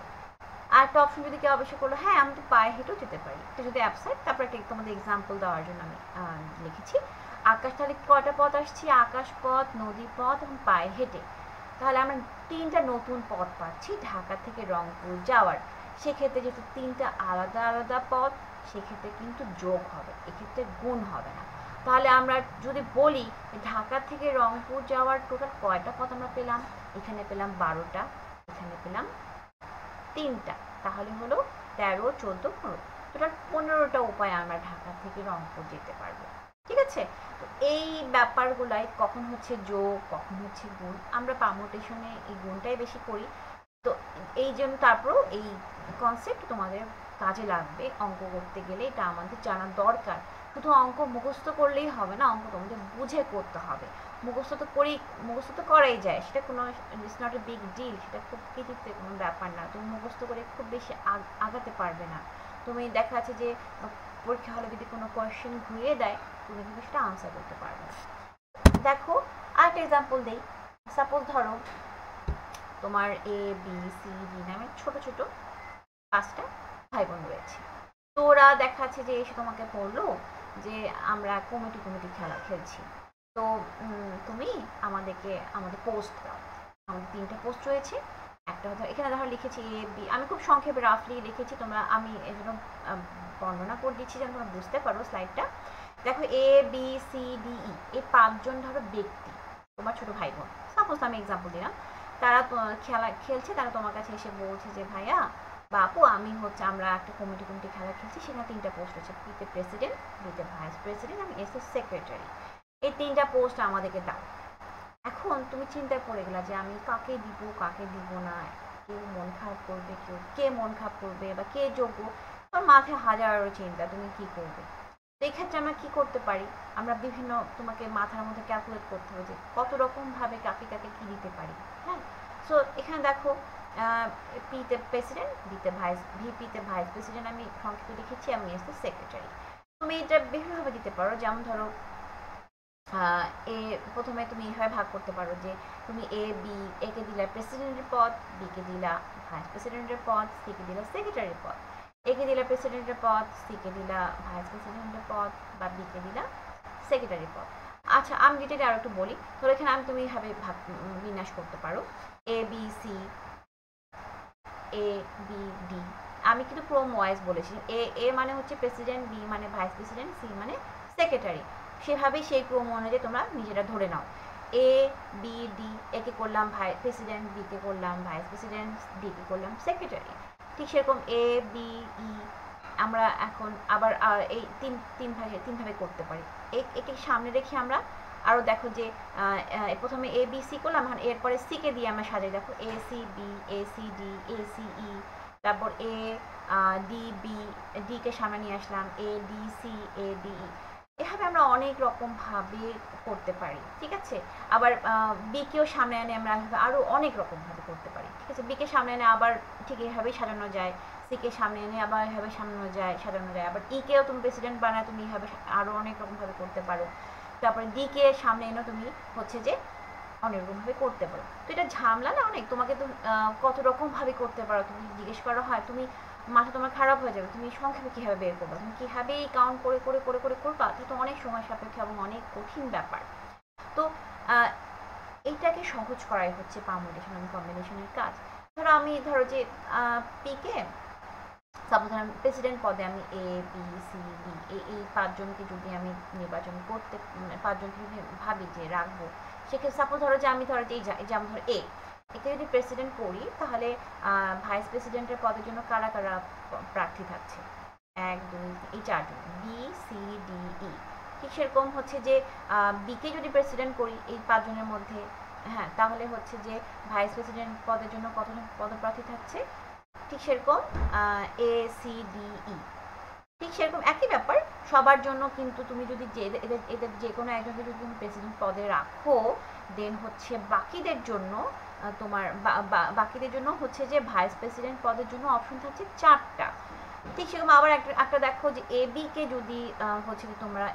আর একটা অপশন যদি কেউ আবিষ্কার করলো, হ্যাঁ আমি তো পায়ে হেঁটেও যেতে পারি, এটা যদি অ্যাপসাইড। তারপর একটা তোমাদের এক্সাম্পল দেওয়ার জন্য আমি লিখেছি আকাশ। তাহলে কয়টা পথ আসছি? আকাশ পথ, নদী পথ এবং পায়ে হেঁটে। তাহলে আমরা 3টা নতুন পথ পাচ্ছি ঢাকা থেকে রংপুর যাওয়ার। সেক্ষেত্রে যেহেতু 3টা আলাদা আলাদা পথ, সেক্ষেত্রে কিন্তু যোগ হবে, এক্ষেত্রে গুণ হবে না। তাহলে আমরা যদি বলি ঢাকা থেকে রংপুর যাওয়ার টোটাল কয়টা পথ আমরা পেলাম, এখানে পেলাম 12টা, এখানে পেলাম 3টা, তাহলে হলো 13 14 15, টোটাল 15টা উপায় আমরা ঢাকা থেকে রংপুর যেতে পারবো। ঠিক আছে, তো এই ব্যাপারগুলাই কখন হচ্ছে যোগ, কখন হচ্ছে গুণ, আমরা পারমুটেশনে এই গুণটাই বেশি করি। তো এই জন্য তারপরও এই কনসেপ্ট তোমাদের কাজে লাগবে অঙ্ক করতে গেলে, এটা আমাদের জানা দরকার। শুধু অঙ্ক মুখস্থ করলেই হবে না, অঙ্ক তোমাদের বুঝে করতে হবে। মুখস্থ তো করাই যায়, সেটা কোনো it's not a big deal, সেটা খুব কিছুতে কোনো ব্যাপার না। তুমি মুখস্থ করে খুব বেশি আগাতে পারবে না। তুমি দেখা যাচ্ছে যে পরীক্ষা হলে যদি কোনো কোয়েশ্চেন ঘুরিয়ে দেয়, তুমি কিন্তু সেটা আনসার করতে পারবে না। দেখো আরেকটা এক্সাম্পল দেই। সাপোজ ধরো তোমার এ বি সি ডি নামে ছোট ছোট 5টা ভাই বোন রয়েছে। তো ওরা দেখাচ্ছে যে এসে তোমাকে বললো যে আমরা কমিটি খেলা খেলছি, তো তুমি আমাদের পোস্ট দাও। আমাদের 3টা পোস্ট রয়েছে। একটা এখানে ধরো লিখেছি এ বি, আমি খুব সংক্ষেপে রাফলি লিখেছি, আমি এর জন্য বর্ণনা করে দিচ্ছি যেন তোমরা বুঝতে পারো স্লাইডটা। দেখো এ বি সি ডি ই, এই 5জন ধরো ব্যক্তি তোমার ছোট ভাই বোন, সাপোজ আমি এক্সাম্পল দিলাম। তারা খেলা খেলছে, তারা তোমার কাছে এসে বলছে যে ভাইয়া বা আপু আমি হচ্ছে আমরা একটা কমিটি খেলা খেলছি, সেখানে 3টা পোস্ট আছে, বিতে প্রেসিডেন্ট, বিতে ভাইস প্রেসিডেন্ট এবং এসে সেক্রেটারি। এই 3টা পোস্ট আমাদেরকে দাও। এখন তুমি চিন্তায় পড়ে গেলা যে আমি কাকে দিব কাকে দিব না, কেউ মন খারাপ করবে, কে মন খারাপ করবে বা কে যোগ্য, তোমার মাথায় হাজারো চিন্তা, তুমি কি করবে। তো এই ক্ষেত্রে আমরা কি করতে পারি, আমরা বিভিন্ন তোমাকে মাথার মধ্যে ক্যালকুলেট করতে হবে যে কত রকম ভাবে কাকে কাকে কি দিতে পারি। হ্যাঁ, সো এখানে দেখো পিতে প্রেসিডেন্ট, বিতে ভাইস, ভিপিতে ভাইস প্রেসিডেন্ট আমি সংক্ষিপ্ত লিখেছি, আমি এসে সেক্রেটারি। তুমি এটা বিভিন্নভাবে দিতে পারো, যেমন ধরো এ প্রথমে তুমি এভাবে ভাগ করতে পারো যে তুমি এ বি, এ কে দিলা প্রেসিডেন্টের পদ, বি কে দিলা ভাইস প্রেসিডেন্টের পদ, সি কে দিলা সেক্রেটারির পদ, এ কে দিলা প্রেসিডেন্টের পদ, সি কে দিলা ভাইস প্রেসিডেন্টের পদ বা বি কে দিলা সেক্রেটারির পদ। আচ্ছা আমি যেটা আর একটু বলি, তো এখানে আমি তুমি এভাবে ভাগ বিন্যাস করতে পারো এ B C, A B D. আমি কিন্তু ক্রম ওয়াইজ বলেছি, এ মানে হচ্ছে প্রেসিডেন্ট, বি মানে ভাইস প্রেসিডেন্ট, সি মানে সেক্রেটারি। সেভাবেই সেই ক্রম অনুযায়ী তোমরা নিজেরা ধরে নাও। এ বি ডি, একে করলাম প্রেসিডেন্ট, বি কে করলাম ভাইস প্রেসিডেন্ট, ডি কে করলাম সেক্রেটারি। ঠিক সেরকম এ বি ই আমরা এখন আবার এই তিন ভাবে করতে পারি। একে সামনে রেখে আমরা আরও দেখো যে প্রথমে এ বি সি করলাম, এখন এরপরে সি কে দিয়ে আমরা সাজাই, দেখো A C B, A C D, A C E, তারপর এ ডি বি, ডি কে সামনে নিয়ে আসলাম, A D C, A D E. এভাবে আমরা অনেক রকম ভাবে করতে পারি, ঠিক আছে। আবার বি কেও সামনে এনে আমরা আরও অনেক রকম ভাবে করতে পারি, ঠিক আছে। বি কে সামনে এনে আবার ঠিক এভাবেই সাজানো যায়, সি কে সামনে এনে আবার এভাবে সাজানো যায়। আবার ই কেও তুমি প্রেসিডেন্ট বানায় তুমি এভাবে আরও অনেক রকম ভাবে করতে পারো। তারপরে ডি কে সামনে এনেও তুমি হচ্ছে যে অনেক রকমভাবে করতে পারো। তো এটা ঝামেলা না অনেক, তোমাকে তো কত রকম ভাবে করতে পারো, তুমি জিজ্ঞেস করা হয় তুমি মাথা তোমার খারাপ হয়ে যাবে, তুমি সংক্ষেপে কীভাবে বের করবা, তুমি কীভাবে কাউন্ট করে করে করে করে করবা, এটা তো অনেক সময় সাপেক্ষ এবং অনেক কঠিন ব্যাপার। তো এইটাকে সহজ করাই হচ্ছে পারমুটেশন এবং কম্বিনেশনের কাজ। ধরো যে পিকে সাপোজ আমি প্রেসিডেন্ট পদে আমি এ বি সি ডি এই 5জনকে যদি আমি নির্বাচন করতে, 5জনকে যদি ভাবি যে রাখবো, সেক্ষেত্রে সাপোজ ধরো যে আমি ধরো যে যেমন ধরো একে যদি প্রেসিডেন্ট করি, তাহলে ভাইস প্রেসিডেন্টের পদের জন্য কারা কারা প্রার্থী থাকছে, 1 2 এই 4জন, বি সি ডি ই। ঠিক সেরকম হচ্ছে যে বিকে যদি প্রেসিডেন্ট করি এই 5জনের মধ্যে, হ্যাঁ, তাহলে হচ্ছে যে ভাইস প্রেসিডেন্ট পদের জন্য কতজন পদপ্রার্থী থাকছে, ঠিক সেরকম এ সি ডি ই। ঠিক সেরকম একই ব্যাপার সবার জন্য, কিন্তু তুমি যদি এদের যে কোনো একজনকে যদি তুমি প্রেসিডেন্ট পদে রাখো, দেন হচ্ছে বাকিদের জন্য হচ্ছে যে ভাইস প্রেসিডেন্ট পদের জন্য অপশন থাকছে 4টা। ঠিক সেরকম আবার একটা দেখো যে এ বি কে যদি হচ্ছে যে তোমরা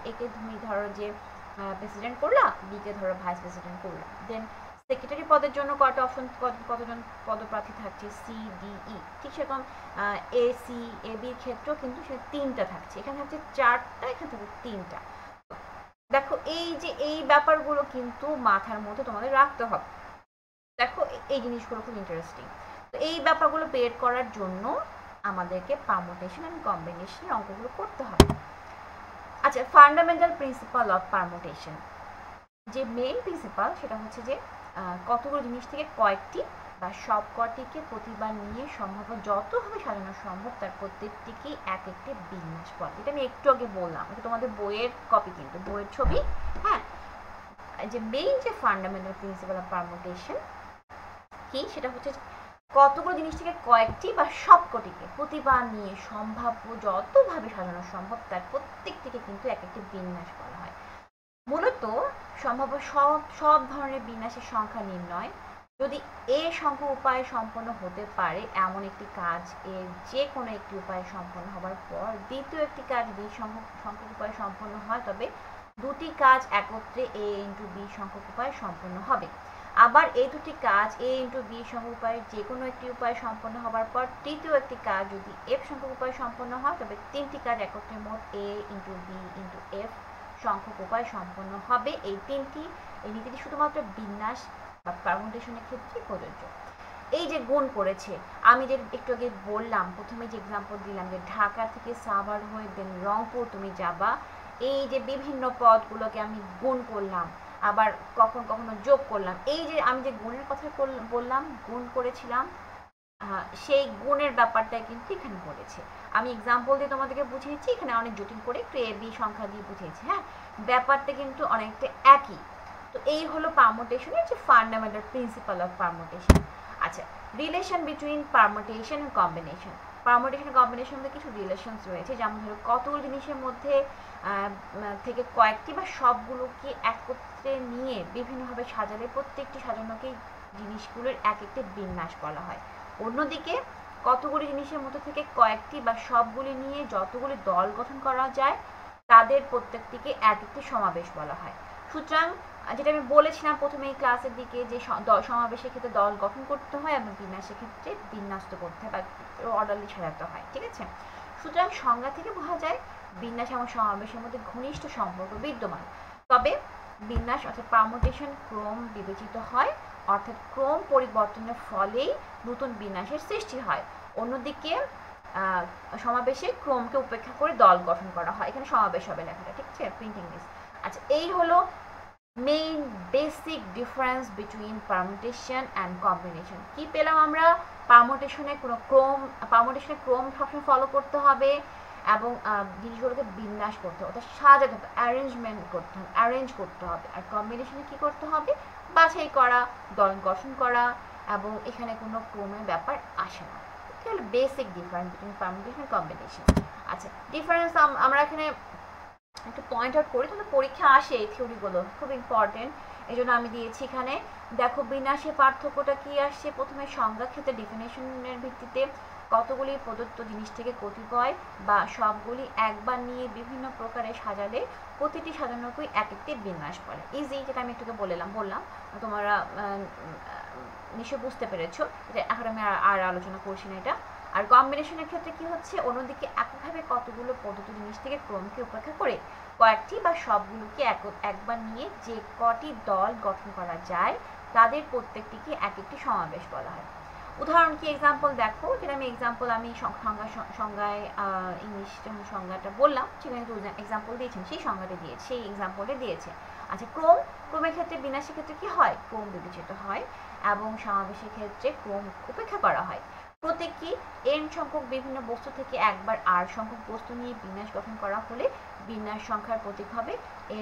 একে তুমি ধরো যে প্রেসিডেন্ট করলা, বি কে ধরো ভাইস প্রেসিডেন্ট করলা, দেন সেক্রেটারি পদের জন্য কয়টা অপশন, কতজন পদপ্রার্থী থাকছে, সি ডি ই। ঠিক সেরকম এ সি এ বির ক্ষেত্রেও কিন্তু সে 3টা থাকছে, এখানে থাকছে 4টা, এখানে থাকছে 3টা। দেখো এই যে এই ব্যাপারগুলো কিন্তু মাথার মধ্যে তোমাদের রাখতে হবে। দেখো এই জিনিসগুলো খুব ইন্টারেস্টিং। তো এই ব্যাপারগুলো বের করার জন্য আমাদেরকে পারমুটেশন এন্ড কম্বিনেশনের অঙ্কগুলো করতে হবে। আচ্ছা, ফান্ডামেন্টাল প্রিন্সিপাল অফ পারমুটেশন, যে মেইন প্রিন্সিপাল সেটা হচ্ছে যে কতগুলো জিনিস থেকে কয়েকটি বা সব কটিকে প্রতিবার নিয়ে সম্ভব যতভাবে সাজানো সম্ভব তার প্রত্যেকটিকেই এক একটি বিন্যাস বলে। এটা আমি একটু আগে বললাম, এটা তোমাদের বইয়ের কপি, কিন্তু বইয়ের ছবি। হ্যাঁ, যে মেইন যে ফান্ডামেন্টাল প্রিন্সিপাল অফ পারমুটেশন কি, সেটা হচ্ছে কতগুলো জিনিস থেকে কয়েকটি বা সবকটিকে প্রতিবার নিয়ে সম্ভাব্য যতভাবে সাজানো সম্ভব তার প্রত্যেকটিকে কিন্তু এক একটি বিন্যাস বলা হয়। মূলত সম্ভাব্য সব ধরনের বিন্যাসের সংখ্যা নির্ণয় যদি এ সংখ্যক উপায়ে সম্পন্ন হতে পারে এমন একটি কাজ এর যে কোনো একটি উপায়ে সম্পন্ন হবার পর দ্বিতীয় একটি কাজ বি সংখ্যক উপায়ে সম্পন্ন হয়, তবে দুটি কাজ একত্রে এ ইন্টু বি সংখ্যক উপায়ে সম্পন্ন হবে। আবার এই দুটি কাজ এ ইন্টু বি সংখ্যক উপায়ে যে কোনো একটি উপায়ে সম্পন্ন হবার পর তৃতীয় একটি কাজ যদি এফ সংখ্যক উপায়ে সম্পন্ন হয়, তবে 3টি কাজ একত্রে মোট এ ইন্টু বি ইন্টু এফ সংখ্যক উপায় সম্পন্ন হবে। এই নীতিটি শুধুমাত্র বিন্যাস বা পারমুটেশনের ক্ষেত্রে প্রযোজ্য। এই যে গুণ করেছে, আমি যে একটু আগে বললাম, প্রথমে যে এক্সাম্পল দিলাম যে ঢাকা থেকে সাভার হয়ে দেন রংপুর তুমি যাবা, এই যে বিভিন্ন পদগুলোকে আমি গুণ করলাম, আবার কখনো যোগ করলাম। এই যে আমি যে গুণের কথা বললাম, গুণ করেছিলাম, সেই গুণের ব্যাপারটা কিন্তু এখানে বলেছে। আমি এক্সাম্পল দিয়ে তোমাদেরকে বুঝিয়েছি, এখানে অনেক জটিল করে একটু এ বি সংখ্যা দিয়ে বুঝিয়েছি। হ্যাঁ, ব্যাপারটা কিন্তু অনেকটা একই। তো এই হলো পারমুটেশনের যে ফান্ডামেন্টাল প্রিন্সিপাল অফ পারমুটেশন। আচ্ছা, relation between permutation and combination. Permutation combination মধ্যে কিছু রিলেশনস রয়েছে, যেমন ধরো কতগুলো জিনিসের মধ্যে থেকে কয়েকটি বা সবগুলোকে একত্রে নিয়ে বিভিন্নভাবে সাজালে প্রত্যেকটি সাজানোকে জিনিসগুলোর এক একটি বিন্যাস বলা হয়। অন্যদিকে কতগুলি জিনিসের মধ্যে থেকে কয়েকটি বা সবগুলি নিয়ে যতগুলি দল গঠন করা যায় তাদের প্রত্যেকটিকে এক একটি সমাবেশ বলা হয়। সুতরাং যেটা আমি বলেছিলাম প্রথমে এই ক্লাসের দিকে যে সমাবেশের ক্ষেত্রে দল গঠন করতে হয় এবং বিন্যাসের ক্ষেত্রে বিন্যস্ত করতে হয় বা অর্ডারলি সাজাতে হয়। ঠিক আছে, সুতরাং সংজ্ঞা থেকে বোঝা যায় বিন্যাস এবং সমাবেশের মধ্যে ঘনিষ্ঠ সম্পর্ক বিদ্যমান। তবে বিন্যাস অর্থাৎ পারমুটেশন ক্রম বিবেচিত হয়, অর্থাৎ ক্রম পরিবর্তনের ফলেই নতুন বিন্যাসের সৃষ্টি হয়। অন্যদিকে সমাবেশে ক্রমকে উপেক্ষা করে দল গঠন করা হয়। এখানে সমাবেশ হবে লেখাটা, ঠিক আছে, প্রিন্টিং মিস। আচ্ছা, এই হলো main basic difference between permutation and combination. কি পেলাম আমরা? পারমুটেশনের ক্রম সবসময় ফলো করতে হবে এবং জিনিসগুলোকে বিন্যাস করতে হবে, অর্থাৎ সাজাতে হবে, অ্যারেঞ্জ করতে হবে। আর কম্বিনেশনে কি করতে হবে? বাছাই করা, দল গঠন করা, এবং এখানে কোনো ক্রমের ব্যাপার আসে না। এটা হলো basic difference between permutation and combination. আচ্ছা, ডিফারেন্স আমরা এখানে একটু পয়েন্ট আউট করি, তাহলে পরীক্ষা আসে এই থিওরিগুলো, খুব ইম্পর্টেন্ট, এই জন্য আমি দিয়েছি এখানে। দেখো, বিন্যাসের পার্থক্যটা কি আসছে? প্রথমে সংজ্ঞা ক্ষেত্রে ডেফিনেশনের ভিত্তিতে কতগুলি প্রদত্ত জিনিস থেকে কতিপয় বা সবগুলি একবার নিয়ে বিভিন্ন প্রকারে সাজালে প্রতিটি সাজানোকেই এক একটি বিন্যাস বলে। ইজি, যেটা আমি একটু বললাম, তোমরা নিশ্চয় বুঝতে পেরেছো, যে এখন আমি আর আলোচনা করছি না এটা। আর কম্বিনেশনের ক্ষেত্রে কি হচ্ছে? অন্যদিকে একইভাবে কতগুলো প্রদত্ত জিনিস থেকে ক্রমকে উপেক্ষা করে কয়েকটি বা সবগুলোকে একবার নিয়ে যে কটি দল গঠন করা যায় তাদের প্রত্যেকটিকে এক একটি সমাবেশ বলা হয়। উদাহরণ কি? এক্সাম্পল দেখো, যেটা আমি সংজ্ঞায় ইংলিশ যখন সংজ্ঞাটা বললাম সেখানে এক্সাম্পল দিয়েছেন, সেই সংজ্ঞাটা দিয়েছে, সেই এক্সাম্পলটা দিয়েছে। আচ্ছা, ক্রমের ক্ষেত্রে বিন্যাসের ক্ষেত্রে কি হয়? ক্রম বিবেচিত হয় এবং সমাবেশের ক্ষেত্রে ক্রম উপেক্ষা করা হয়। প্রত্যেকটি n সংখ্যক বিভিন্ন বস্তু থেকে একবার r সংখ্যক বস্তু নিয়ে বিন্যাস গঠন করা হলে বিন্যাস সংখ্যার প্রতীক হবে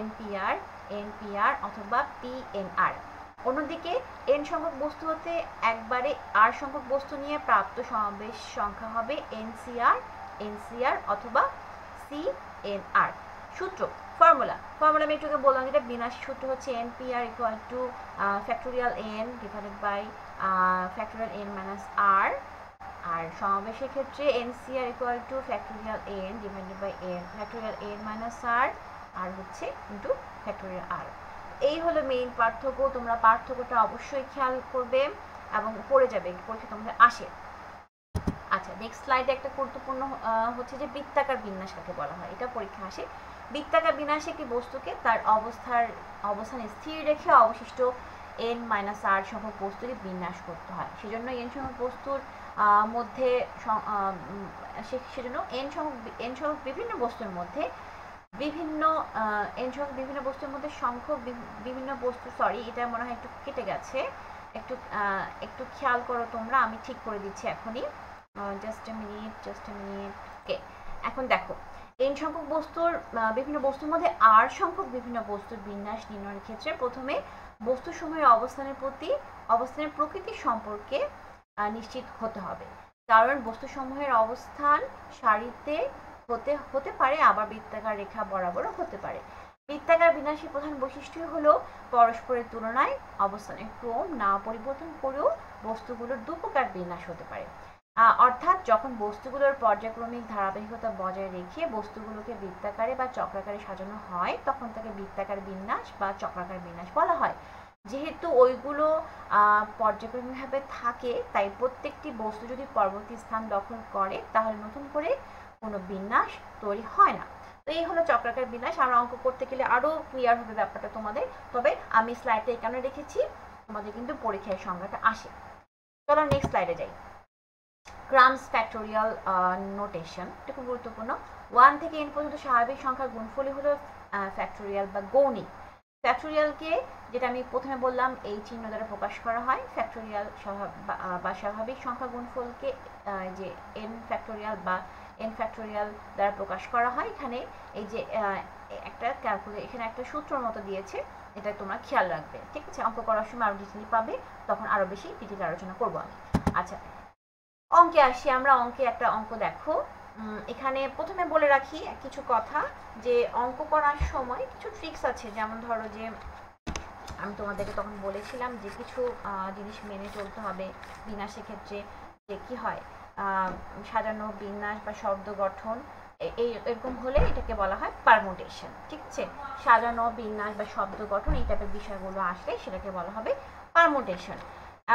npr অথবা pnr। অন্যদিকে n সংখ্যক বস্তু হতে একবারে r সংখ্যক বস্তু নিয়ে প্রাপ্ত সমাবেশ সংখ্যা হবে ncr অথবা cnr। সূত্র, ফর্মুলা আমি একটু বললাম, যেটা বিন্যাস সূত্র হচ্ছে npr equal to factorial n divided by factorial n minus r, আর সমাবেশের ক্ষেত্রে ncr equal to factorial n divided by factorial n minus r, আর হচ্ছে ইন্টু ফ্যাক্টোরিয়াল r। এই হলো মেইন পার্থক্য। তোমরা পার্থক্যটা অবশ্যই খেয়াল করবে এবং পড়ে যাবে, পরীক্ষা তোমাদের আসে। আচ্ছা, নেক্সট স্লাইডে একটা গুরুত্বপূর্ণ হচ্ছে যে বৃত্তাকার বিন্যাস কাকে বলা হয়, এটা পরীক্ষা আসে। বৃত্তাকার বিন্যাসে একটি বস্তুকে তার অবস্থানে স্থির রেখে অবশিষ্ট n মাইনাস r সংখ্যক বস্তুকে বিন্যাস করতে হয়। সেজন্য n সংখ্যক বস্তুর মধ্যে সেজন্য n সংখ্যক বিভিন্ন বস্তুর মধ্যে সংখ্যক বিভিন্ন বস্তু, সরি এটা মনে হয় একটু কেটে গেছে, একটু খেয়াল করো তোমরা, আমি ঠিক করে দিচ্ছি এখনই, জাস্ট এ মিনিট। ওকে, এখন দেখো, n সংখ্যক বিভিন্ন বস্তুর মধ্যে r সংখ্যক বিভিন্ন বস্তুর বিন্যাস নির্ণয়ের ক্ষেত্রে প্রথমে বস্তুসমূহের অবস্থানের প্রকৃতি সম্পর্কে নিশ্চিত হতে হবে। কারণ বস্তুসমূহের অবস্থান সারিতে হতে পারে, আবার বৃত্তাকার রেখা বরাবরও হতে পারে। বৃত্তাকার বিন্যাসের প্রধান বৈশিষ্ট্য হলো পরস্পরের তুলনায় অবস্থানের ক্রম না পরিবর্তন করেও বস্তুগুলোর দুপ্রকার বিন্যাস হতে পারে। অর্থাৎ যখন বস্তুগুলোর পর্যায়ক্রমিক ধারাবাহিকতা বজায় রেখে বস্তুগুলোকে বৃত্তাকারে বা চক্রাকারে সাজানো হয় তখন তাকে বৃত্তাকার বিন্যাস বা চক্রাকার বিন্যাস বলা হয়। যেহেতু ওইগুলো পর্যায়ক্রমিকভাবে থাকে, তাই প্রত্যেকটি বস্তু যদি পরবর্তী স্থান দখল করে তাহলে নতুন করে কোনো বিন্যাস তৈরি হয় না। তো এই হলো চক্রাকার বিন্যাস। আমরা অঙ্ক করতে গেলে আরো ক্লিয়ার হবে ব্যাপারটা তোমাদের, তবে আমি স্লাইডটা এখানে রেখেছি, তোমাদের কিন্তু পরীক্ষায় সংজ্ঞাটা আসে। চলো নেক্সট স্লাইডে যাই। ক্রামস ফ্যাক্টোরিয়াল নোটেশন, এটা খুব গুরুত্বপূর্ণ। 1 থেকে n পর্যন্ত স্বাভাবিক সংখ্যার গুণফলই হলো ফ্যাক্টোরিয়াল বা গৌণিক। ফ্যাক্টোরিয়ালকে যেটা আমি প্রথমে বললাম এই চিহ্ন দ্বারা প্রকাশ করা হয়। ফ্যাক্টোরিয়াল বা স্বাভাবিক সংখ্যা গুণফলকে যে n ফ্যাক্টোরিয়াল বা n ফ্যাক্টোরিয়াল দ্বারা প্রকাশ করা হয়। এখানে এই যে একটা এখানে একটা সূত্রের মতো দিয়েছে, এটা তোমরা খেয়াল রাখবে, ঠিক আছে? অঙ্ক করার সময় আরো ডিটেইলি পাবে, তখন আরো বেশি ডিটেইল আলোচনা করবো আমি। আচ্ছা, অঙ্কে আসি আমরা। অঙ্কে একটা অঙ্ক দেখো, এখানে প্রথমে বলে রাখি কিছু কথা, যে অঙ্ক করার সময় কিছু ট্রিক্স আছে। যেমন ধরো যে আমি তোমাদেরকে তখন বলেছিলাম যে কিছু জিনিস মেনে চলতে হবে বিন্যাসের ক্ষেত্রে, যে কি হয় সাজানো বিন্যাস বা শব্দ গঠন এরকম হলে এটাকে বলা হয় পারমুটেশন, ঠিক আছে? সাজানো বিন্যাস বা শব্দ গঠন এই টাইপের বিষয়গুলো আসলে সেটাকে বলা হবে পারমুটেশন।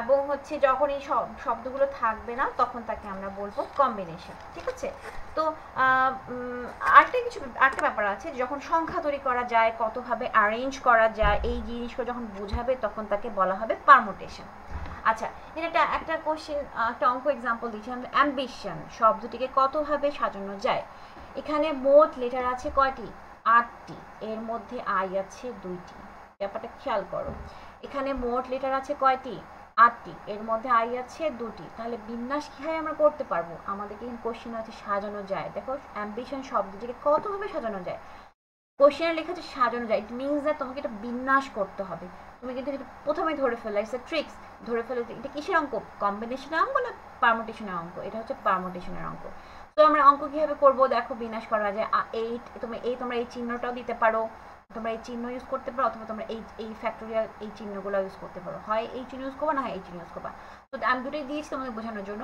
এবং হচ্ছে যখন এই শব্দগুলো থাকবে না তখন তাকে আমরা বলবো কম্বিনেশন, ঠিক আছে? তো আরেকটা ব্যাপার আছে, যখন সংখ্যা তৈরি করা যায়, কতভাবে অ্যারেঞ্জ করা যায়, এই জিনিসগুলো যখন বোঝাবে তখন তাকে বলা হবে পারমুটেশন। আচ্ছা, এটা একটা কোশ্চেন, একটা অঙ্ক এক্সাম্পল দিচ্ছি। অ্যাম্বিশন শব্দটিকে কতভাবে সাজানো যায়। এখানে মোট লেটার আছে কয়টি? 8টি। এর মধ্যে আই আছে 2টি। ব্যাপারটা খেয়াল করো, এখানে মোট লেটার আছে কয়টি? 8টি। এর মধ্যে আই আছে 2টি। তাহলে বিন্যাস কিভাবে আমরা করতে পারবো? আমাদেরকে কোশ্চেন আছে সাজানো যায়। দেখো, অ্যাম্বিশন শব্দটিকে কতভাবে সাজানো যায়। কোশ্চেনে লেখা আছে সাজানো যায়, ইট মিনস দ্যাট তোমাকে এটা বিন্যাস করতে হবে। তুমি কিন্তু এটা প্রথমেই ধরে ফেলে, ইটস এ ট্রিক্স। ধরে ফেলে এটা কিসের অঙ্ক? কম্বিনেশনের অঙ্ক না পারমুটেশনের অঙ্ক? এটা হচ্ছে পারমুটেশনের অঙ্ক। তো আমরা অঙ্ক কিভাবে করবো দেখো, বিন্যাস করা যায়। তোমরা এই চিহ্নটাও দিতে পারো, তোমরা এই চিহ্ন ইউজ করতে পারো, অথবা তোমরা এই ফ্যাক্টোরিয়াল এই চিহ্নগুলো ইউজ করতে পারো। হয় এই চিহ্ন ইউজ করবা, না হয় এই চিহ্ন ইউজ করবা। তো আমি দুটোই দিয়েছি তোমাদের বোঝানোর জন্য।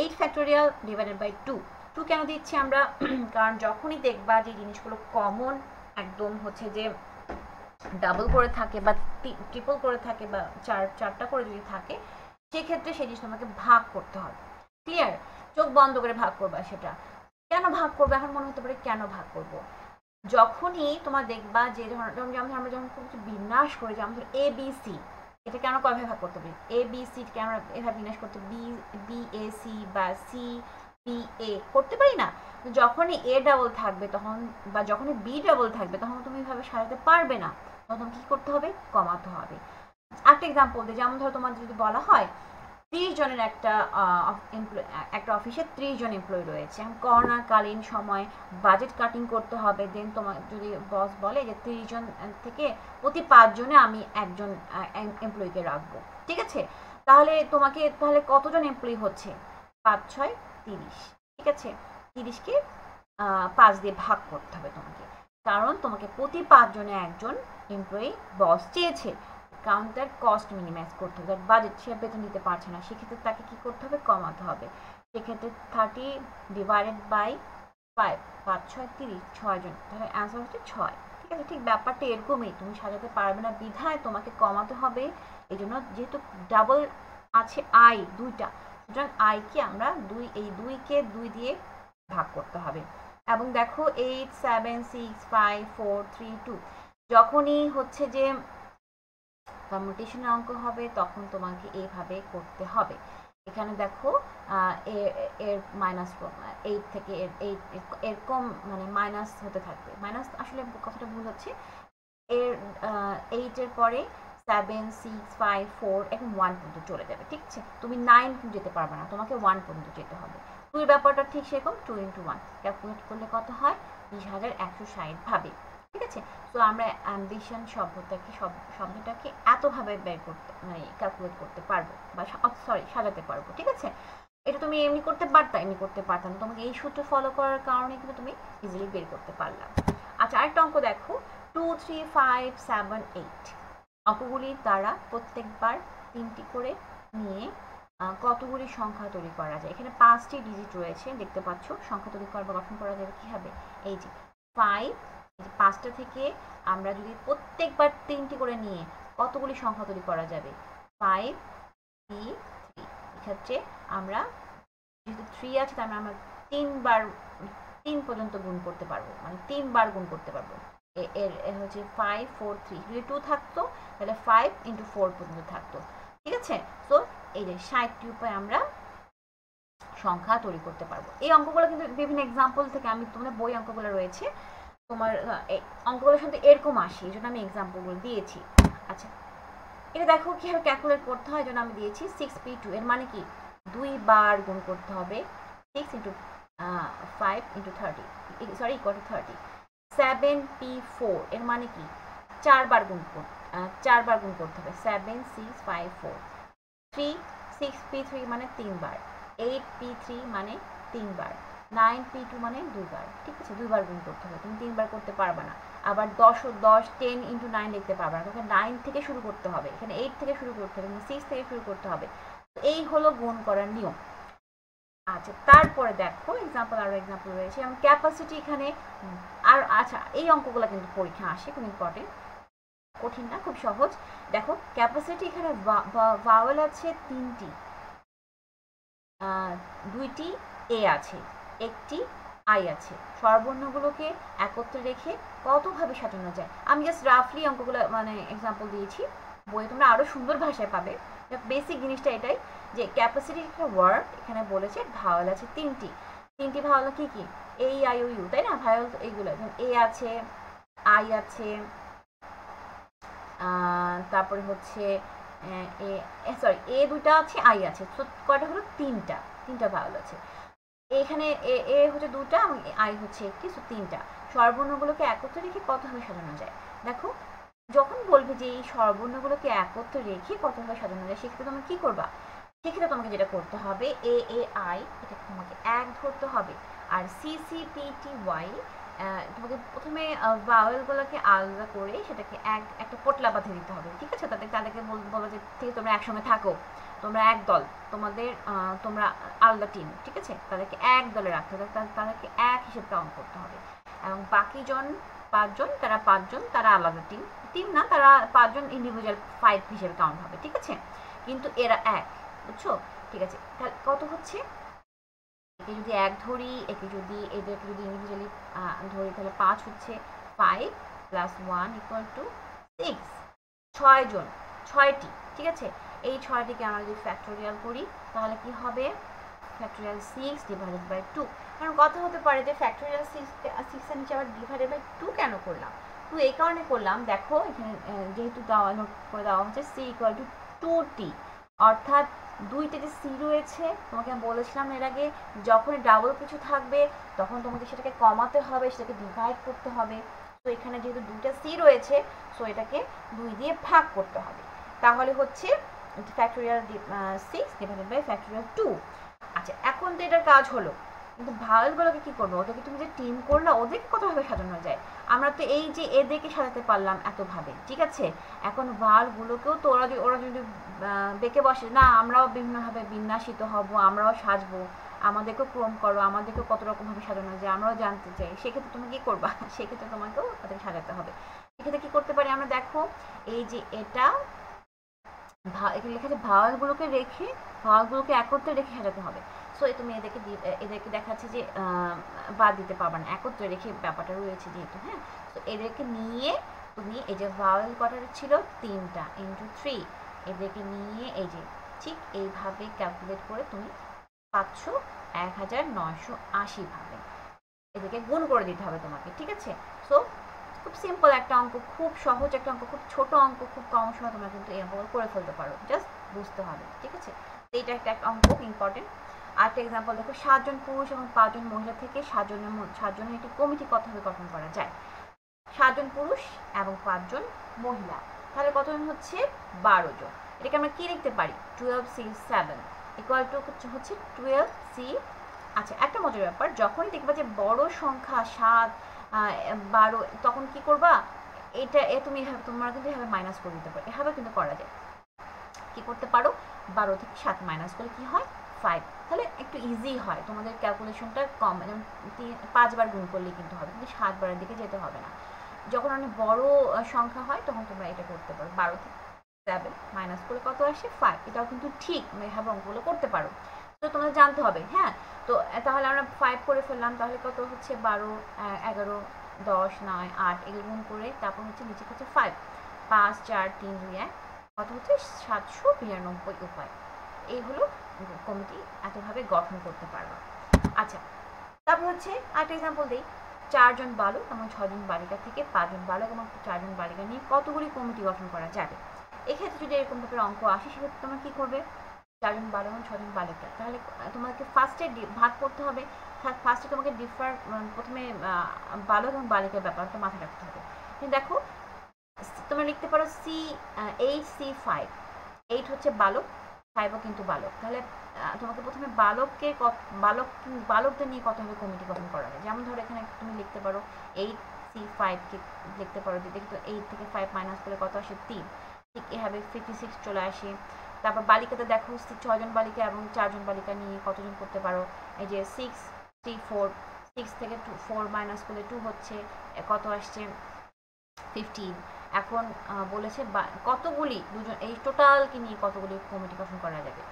8 ফ্যাক্টোরিয়াল ডিভাইডেড বাই 2। 2 কেন দিচ্ছি আমরা? কারণ যখনই দেখবা যে জিনিসগুলো কমন একদম হচ্ছে যে ডাবল করে থাকে বা ট্রিপল করে থাকে বা চারটা করে যদি থাকে, সেক্ষেত্রে সেই জিনিস তোমাকে ভাগ করতে হবে। ক্লিয়ার? চোখ বন্ধ করে ভাগ করবা। সেটা কেন ভাগ করবো? এখন মনে হতে পারে কেন ভাগ করব। যখনই তোমার দেখবা যে যেমন আমরা যখন কিছু বিন্যাস করি, যেমন এ বি সি, এটা কেন কয়ভাবে ভাগ করতে পারি? এ বি সি কেন এভাবে বিন্যাস করতে, বি এ সি বা সি বি এ করতে পারি না? যখনই এ ডাবল থাকবে তখন, বা যখনই বি ডাবল থাকবে তখন তুমি এভাবে সাজাতে পারবে না, তখন কি করতে হবে? কমাতে হবে। একটা এক্সাম্পল দিই, যেমন ধরো তোমার যদি বলা হয় 30 জনের একটা অফিসে 30 জন এমপ্লয়ি রয়েছে, এখন করোনাকালীন সময় বাজেট কাটিং করতে হবে। দেন তোমার যদি বস বলে যে 30 জন থেকে প্রতি 5 জনে আমি একজন এমপ্লয়িকে রাখবো, ঠিক আছে? তাহলে কতজন এমপ্লয়ি হচ্ছে? 5 6 30, ঠিক আছে? 30কে 5 দিয়ে ভাগ করতে হবে তোমাকে, কারণ তোমাকে প্রতি 5 জনে একজন এমপ্লয়ি বস চেয়েছে। কারণ তার কস্ট মিনিমাইজ করতে হবে, তার বাজেট সে বেতন দিতে পারছে না, সেক্ষেত্রে তাকে কি করতে হবে? কমাতে হবে। সেক্ষেত্রে 30 ডিভাইডেড বাই 5, 5 6 30, 6 জন, তাহলে অ্যান্সার হচ্ছে 6, ঠিক আছে? ঠিক ব্যাপারটা এরকমই, তুমি সাজাতে পারবে না বিধায় তোমাকে কমাতে হবে। এই জন্য যেহেতু ডাবল আছে আই 2টা, সুতরাং আইকে আমরা 2, এই 2কে 2 দিয়ে ভাগ করতে হবে। এবং দেখো 8 7 6 5 4 3 2, যখনই হচ্ছে যে পারমুটেশনের অঙ্ক হবে তখন তোমাকে এইভাবে করতে হবে। এখানে দেখো এর মাইনাস 8 থেকে এরকম মানে মাইনাস হতে থাকবে। মাইনাস আসলে কথাটা ভুল হচ্ছে। এর 8 এর পরে 7 6 5 4 এবং 1 পর্যন্ত চলে যাবে, ঠিক আছে? তুমি 9 যেতে পারবে না, তোমাকে 1 পর্যন্ত যেতে হবে। 2 এর ব্যাপারটা ঠিক সেরকম, 2 × 1 ক্যালকুলেট করলে কত হয়? 20,160 ভাবে, ঠিক আছে? তো আমরা অ্যাম্বিশন শব্দটাকে এতভাবে বের করতে মানে ক্যালকুলেট করতে পারবো, বা সাজাতে পারবো, ঠিক আছে? এটা তুমি এমনি করতে পারতা, এমনি করতে পারতাম, তোমাকে এই সূত্র ফলো করার কারণে কিন্তু তুমি ইজিলি বের করতে পারলাম। আচ্ছা, আরেকটা অঙ্ক দেখো, 2 3 5 7 8। অঙ্কগুলির দ্বারা প্রত্যেকবার 3টি করে নিয়ে কতগুলি সংখ্যা তৈরি করা যায়? এখানে 5টি ডিজিট রয়েছে, দেখতে পাচ্ছ। সংখ্যা তৈরি করা বা গঠন করা যাবে কিভাবে? এই যে 5, 5টা থেকে আমরা যদি প্রত্যেকবার 3টি করে নিয়ে কতগুলি সংখ্যা তৈরি করা যাবে? 5 3 3। এক্ষেত্রে আমরা যেহেতু 3 আছে, তার মানে আমরা 3 পর্যন্ত গুণ করতে পারবো, মানে 3 বার গুণ করতে পারবো। এর হচ্ছে 5 4 3, যদি 2 থাকতো তাহলে 5 × 4 পর্যন্ত থাকতো, ঠিক আছে? তো এই যে 60টি উপায়ে আমরা সংখ্যা তৈরি করতে পারবো। এই অঙ্কগুলো কিন্তু বিভিন্ন এক্সাম্পল থেকে, আমি তোমাদের বই অঙ্কগুলো রয়েছে, তোমার অঙ্কগুলোর সাথে এরকম আসে, এই জন্য আমি এক্সাম্পলগুলো দিয়েছি। আচ্ছা, এটা দেখো কীভাবে ক্যালকুলেট করতে হয়, এই জন্য আমি দিয়েছি 6p2। এর মানে কি 2 বার গুণ করতে হবে 6 into 5 into 30, sorry equal to 30। 7p4 এর মানে কি 4 বার গুণ করতে হবে 7 6 5 4। 6p3 মানে 3 বার, 8p3 মানে 3 বার, 9p2 মানে 2 বার। ঠিক আছে, 2 বার গুণ করতে হবে, তুমি 3 বার করতে পারবে না। আবার 10 ইন্টু 9 লিখতে পারবে না, তোমাকে 9 থেকে শুরু করতে হবে, এখানে 8 থেকে শুরু করতে হবে, 6 থেকে শুরু করতে হবে। এই হলো গুণ করার নিয়ম। আচ্ছা, তারপরে দেখো আরো এক্সাম্পল রয়েছে। যেমন ক্যাপাসিটি এখানে আর আচ্ছা, এই অঙ্কগুলো কিন্তু পরীক্ষা আসে, খুব ইম্পর্টেন্ট, কঠিন না, খুব সহজ। দেখো ক্যাপাসিটি এখানে ভাওয়েল আছে 3টি, 2টি এ আছে, একটি আই আছে। স্বরবর্ণগুলোকে একত্রে রেখে কতভাবে সাজানো যায়, আমি জাস্ট রাফলি অঙ্কগুলো মানে এক্সাম্পল দিয়েছি, বইয়ে তোমরা আরো সুন্দর ভাষায় পাবে। বেসিক জিনিসটা এটাই যে ক্যাপাসিটির একটা ওয়ার্ড এখানে বলেছে, ভাওয়েল আছে 3টি ভাওয়েল কি কি, এই আই ও ইউ, তাই না? ভাওয়েল এইগুলো এ আছে, আই আছে, তারপরে হচ্ছে সরি এ দুইটা আছে, আই আছে, কয়টা হলো তিনটা ভাওয়েল আছে। এখানে এ হচ্ছে দুটা, আই হচ্ছে একটি, সো 3টা। স্বরবর্ণগুলোকে একত্রে রেখে কতভাবে সাজানো যায়, দেখো যখন বলবে যে এই স্বরবর্ণগুলোকে একত্রে রেখে কতভাবে সাজানো যায়, সেক্ষেত্রে তুমি কি করবা? সেক্ষেত্রে তোমাকে যেটা করতে হবে, এ আই এটা তোমাকে এক ধরতে হবে, আর C C P T Y তোমাকে প্রথমে ভাওয়েলগুলোকে আলাদা করে সেটাকে একটা পোটলা বাঁধিয়ে দিতে হবে। ঠিক আছে, তাদেরকে বলো যে ঠিক তোমরা একসঙ্গে থাকো, তোমরা এক দল, তোমরা আলাদা টিম। ঠিক আছে, তাদেরকে এক দলে রাখতে হবে, তাদেরকে এক হিসেবে কাউন্ট করতে হবে। এবং বাকি পাঁচজন তারা আলাদা টিম না, তারা 5জন ইন্ডিভিজুয়াল 5 হিসেবে কাউন্ট হবে। ঠিক আছে, কিন্তু এরা এক, বুঝছো? ঠিক আছে, তাহলে কত হচ্ছে, একে যদি এক ধরি, এদেরকে যদি ইন্ডিভিজুয়ালি ধরি, তাহলে 5 হচ্ছে, 5 প্লাস 1 ইকুয়াল টু 6, 6জন, 6টি। ঠিক আছে, এই 6টিকে আমরা যদি ফ্যাক্টোরিয়াল করি তাহলে কি হবে, ফ্যাক্টোরিয়াল 6 ডিভাইডেড বাই 2। কারণ কথা হতে পারে যে ফ্যাক্টোরিয়াল 6 এর নিচে আবার ডিভাইডেড বাই 2 কেন করলাম? 2 এই কারণে করলাম, দেখো এখানে যেহেতু নোট করে দেওয়া হচ্ছে c ইকুয়াল টু 2t, অর্থাৎ 2টা যে সি রয়েছে, তোমাকে আমি বলেছিলাম এর আগে, যখন ডাবল কিছু থাকবে তখন তোমাকে সেটাকে কমাতে হবে, সেটাকে ডিভাইড করতে হবে। তো এখানে যেহেতু 2টা সি রয়েছে, সো এটাকে 2 দিয়ে ভাগ করতে হবে, তাহলে হচ্ছে ফ্যাক্টোরিয়াল 6 ডিভাইডেড বাই ফ্যাক্টোরিয়াল 2। আচ্ছা, এখন তো এটার কাজ হলো, কিন্তু ভাওয়েলগুলোকে কি করবো, ওদেরকে তুমি যে টিম করলা, ওদেরকে কতভাবে সাজানো যায়? আমরা তো এই যে এদেরকে সাজাতে পারলাম এতভাবে। ঠিক আছে, এখন ভাওয়েলগুলোকেও তো ওরা যদি বেঁকে বসে না, আমরাও বিভিন্নভাবে বিন্যাসিত হব, আমরাও সাজবো, আমাদেরকেও ক্রম করো, আমাদেরকেও কত রকমভাবে সাজানো যায় আমরাও জানতে চাই। সেক্ষেত্রে তুমি কি করবা? সেক্ষেত্রে তোমাকেও তাদেরকে সাজাতে হবে। সেক্ষেত্রে কি করতে পারি আমরা, দেখো এই যে এটা এখানে লেখা আছে ভাওয়েলগুলোকে একত্রে রেখে সাজাতে হবে। সো তুমি এদেরকে দেখাচ্ছে যে বাদ দিতে পারবে না, একত্রে রেখে ব্যাপারটা রয়েছে যেহেতু। হ্যাঁ, তো এদেরকে নিয়ে তুমি এই যে ভাওয়েল কটা ছিল 3টা ইন্টু 3, এদেরকে নিয়ে এই যে ঠিক এইভাবে ক্যালকুলেট করে তুমি পাচ্ছ 1980 ভাবে, এদেরকে গুণ করে দিতে হবে তোমাকে। ঠিক আছে, সো খুব সিম্পল একটা অঙ্ক, খুব সহজ একটা অঙ্ক, খুব ছোট অঙ্ক, খুব কম সময় তোমরা কিন্তু এই অঙ্কগুলো করে ফেলতে পারো, জাস্ট বুঝতে হবে। ঠিক আছে, এইটা একটা অঙ্ক ইম্পর্টেন্ট। আরেকটা এক্সাম্পল দেখো, 7 জন পুরুষ এবং 5 জন মহিলা থেকে 7 জনের একটি কমিটি কতভাবে গঠন করা যায়? 7 জন পুরুষ এবং 5 জন মহিলা, তাহলে কতজন হচ্ছে? 12 জন। এটাকে আমরা কি লিখতে পারি, 12c7 ইকুয়াল টু হচ্ছে 12c। আচ্ছা, একটা মজার ব্যাপার, যখনই দেখবা যে বড় সংখ্যা 7 12, তখন কি করবা, এটা তুমি তোমরা কিন্তু এভাবে মাইনাস করে দিতে পারো, এভাবে কিন্তু করা যায়। কি করতে পারো, 12 থেকে 7 মাইনাস করলে কি হয়, 5। তাহলে একটু ইজি হয়, তোমাদের ক্যালকুলেশনটা কম, যেমন 5 বার গুণ করলে কিন্তু হবে, কিন্তু 7 বারের দিকে যেতে হবে না। যখন অনেক বড় সংখ্যা হয় তখন তোমরা এটা করতে পারো, 12 থেকে 7 মাইনাস করলে কত আসে, 5। এটাও কিন্তু ঠিক, এভাবে অঙ্কগুলো করতে পারো, তো তোমাদের জানতে হবে। হ্যাঁ, তো তাহলে আমরা 5 করে ফেললাম, তাহলে কত হচ্ছে, 12 11 10 9 8 এগুলো গুণ করে তারপর হচ্ছে নিচে হচ্ছে 5, 5 4 3 2 1, কত হচ্ছে 792 উপায়। এই হলো কমিটি এতভাবে গঠন করতে পারবা। আচ্ছা, তারপর হচ্ছে আরেকটা এক্সাম্পল দিই, 4 জন বালক এবং 6 জন বালিকা থেকে 5 জন বালক এবং 4 জন বালিকা নিয়ে কতগুলি কমিটি গঠন করা যাবে। এক্ষেত্রে যদি এরকম টাইপের অঙ্ক আসে সেক্ষেত্রে তোমরা কি করবে, 4 জন বালক এবং 6 জন বালিকা, তাহলে তোমাকে ফার্স্টে ভাগ করতে হবে। ফার্স্টে তোমাকে প্রথমে বালক এবং বালিকার ব্যাপারটা মাথায় রাখতে হবে। কিন্তু দেখো তোমরা লিখতে পারো C8 8 হচ্ছে বালক, 5ও কিন্তু বালক। তাহলে তোমাকে প্রথমে বালকদের নিয়ে কত হবে কমিটি গঠন করা যায়। যেমন ধরো এখানে তুমি লিখতে পারো 8C5 কে লিখতে পারো, দেখি তো 8 থেকে 5 মাইনাস করলে কত আসে 3, ঠিক এভাবে 56 চলে আসে। তারপর বালিকাতে দেখো 6 জন বালিকা এবং 4 জন বালিকা নিয়ে কতজন করতে পারো, এই যে 6 3 4, 6 থেকে 4 মাইনাস করলে 2 হচ্ছে, কত আসছে 15। এখন বলেছে কতগুলি দুজন এই টোটালকে নিয়ে কতগুলি কমিটি গঠন করা যাবে।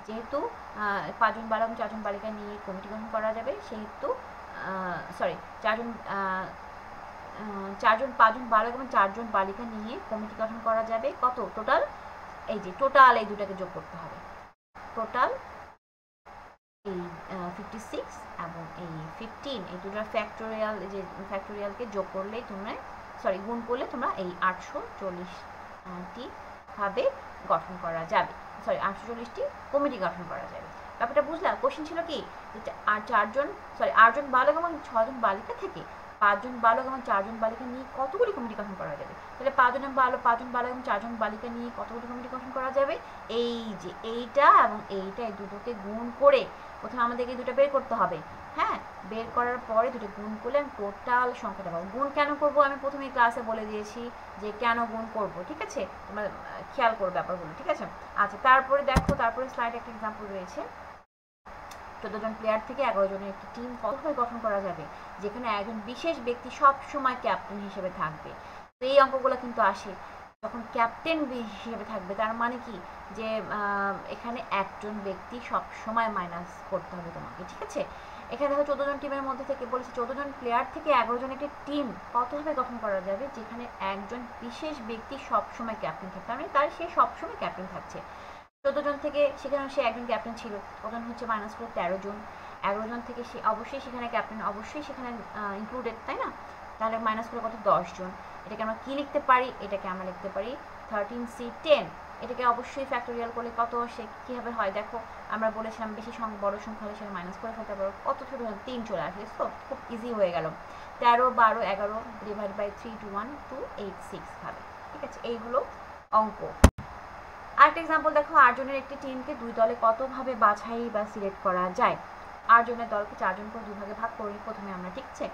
যেহেতু 5 জন বালক 4 জন বালিকা নিয়ে কমিটি গঠন করা যাবে, সেহেতু 5 জন বালক এবং 4 জন বালিকা নিয়ে কমিটি গঠন করা যাবে। কত টোটাল, এই যে টোটাল এই দুটাকে যোগ করতে হবে, টোটাল এই 56 এবং এই 15 এই দুটার ফ্যাক্টোরিয়ালকে যোগ করলেই তোমরা গুণ করলে তোমরা এই 840টি ভাবে গঠন করা যাবে, 840টি কমিটি গঠন করা যাবে। ব্যাপারটা বুঝলা? কোশ্চেন ছিল কি, 8 জন বালক এবং 6 জন বালিকা থেকে 5 জন বালক এবং 4 জন বালিকা নিয়ে কতগুলি কমিটি গঠন করা যাবে। তাহলে 5 জন বালক এবং 4 জন বালিকা নিয়ে কতগুলি কমিটি গঠন করা যাবে, এই যে এইটা এবং এইটা, এই দুটোকে গুণ করে প্রথমে আমাদেরকে দুটো বের করতে হবে। হ্যাঁ, বের করার পরে দুটো গুণ করলে আমি টোটাল সংখ্যাটা পাবো। গুণ কেন করব আমি প্রথমে ক্লাসে বলে দিয়েছি যে কেন গুণ করব, ঠিক আছে, তোমরা খেয়াল করো ব্যাপারগুলো, ঠিক আছে। আচ্ছা, তারপরে দেখো, তারপরে স্লাইডে একটা এক্সাম্পল রয়েছে। 14 জন প্লেয়ার থেকে 11 জনের একটি টিম কতভাবে গঠন করা যাবে, যেখানে একজন বিশেষ ব্যক্তি সব সময় ক্যাপ্টেন হিসেবে থাকবে। তো এই অঙ্কগুলো কিন্তু আসে যখন ক্যাপ্টেন হিসেবে থাকবে, তার মানে কি যে এখানে একজন ব্যক্তি সব সময় মাইনাস করতে হবে তোমাকে, ঠিক আছে। এখানে দেখো 14 জন টিমের মধ্যে থেকে বলেছে 14 জন প্লেয়ার থেকে 11 জন একটি টিম কতভাবে গঠন করা যাবে, যেখানে একজন বিশেষ ব্যক্তি সব সময় ক্যাপ্টেন থাকবে, মানে তার সে সবসময় ক্যাপ্টেন থাকছে। 14 জন থেকে সেখানে সে একজন ক্যাপ্টেন ছিল, কজন হচ্ছে মাইনাস করে 13 জন। 11 জন থেকে সে অবশ্যই সেখানে ক্যাপ্টেন অবশ্যই সেখানে ইনক্লুডেড, তাই না? তাহলে মাইনাস করে কত 10 জন। এটাকে আমরা কি লিখতে পারি, এটাকে আমরা লিখতে পারি 13C10। এটাকে অবশ্যই ফ্যাক্টোরিয়াল করলে কত আসে, কীভাবে হয় দেখো, আমরা বলেছিলাম বেশি বড় সংখ্যা হলে সেটা মাইনাস করে ফেলতে পারো, কত ছোটো 3 চলে আসে, তো খুব ইজি হয়ে গেল। 13 12 11 ডিভাইড বাই 3 to 1 286 ভাবে, ঠিক আছে। এইগুলো অঙ্ক। আরেকটা এক্সাম্পল দেখো, 8 জনের একটি টিমকে 2 দলে কতভাবে বাছাই বা সিলেক্ট করা যায়। 8 জনের দলকে 4 জন করে 2 ভাগে ভাগ করি প্রথমে আমরা, ঠিক আছে।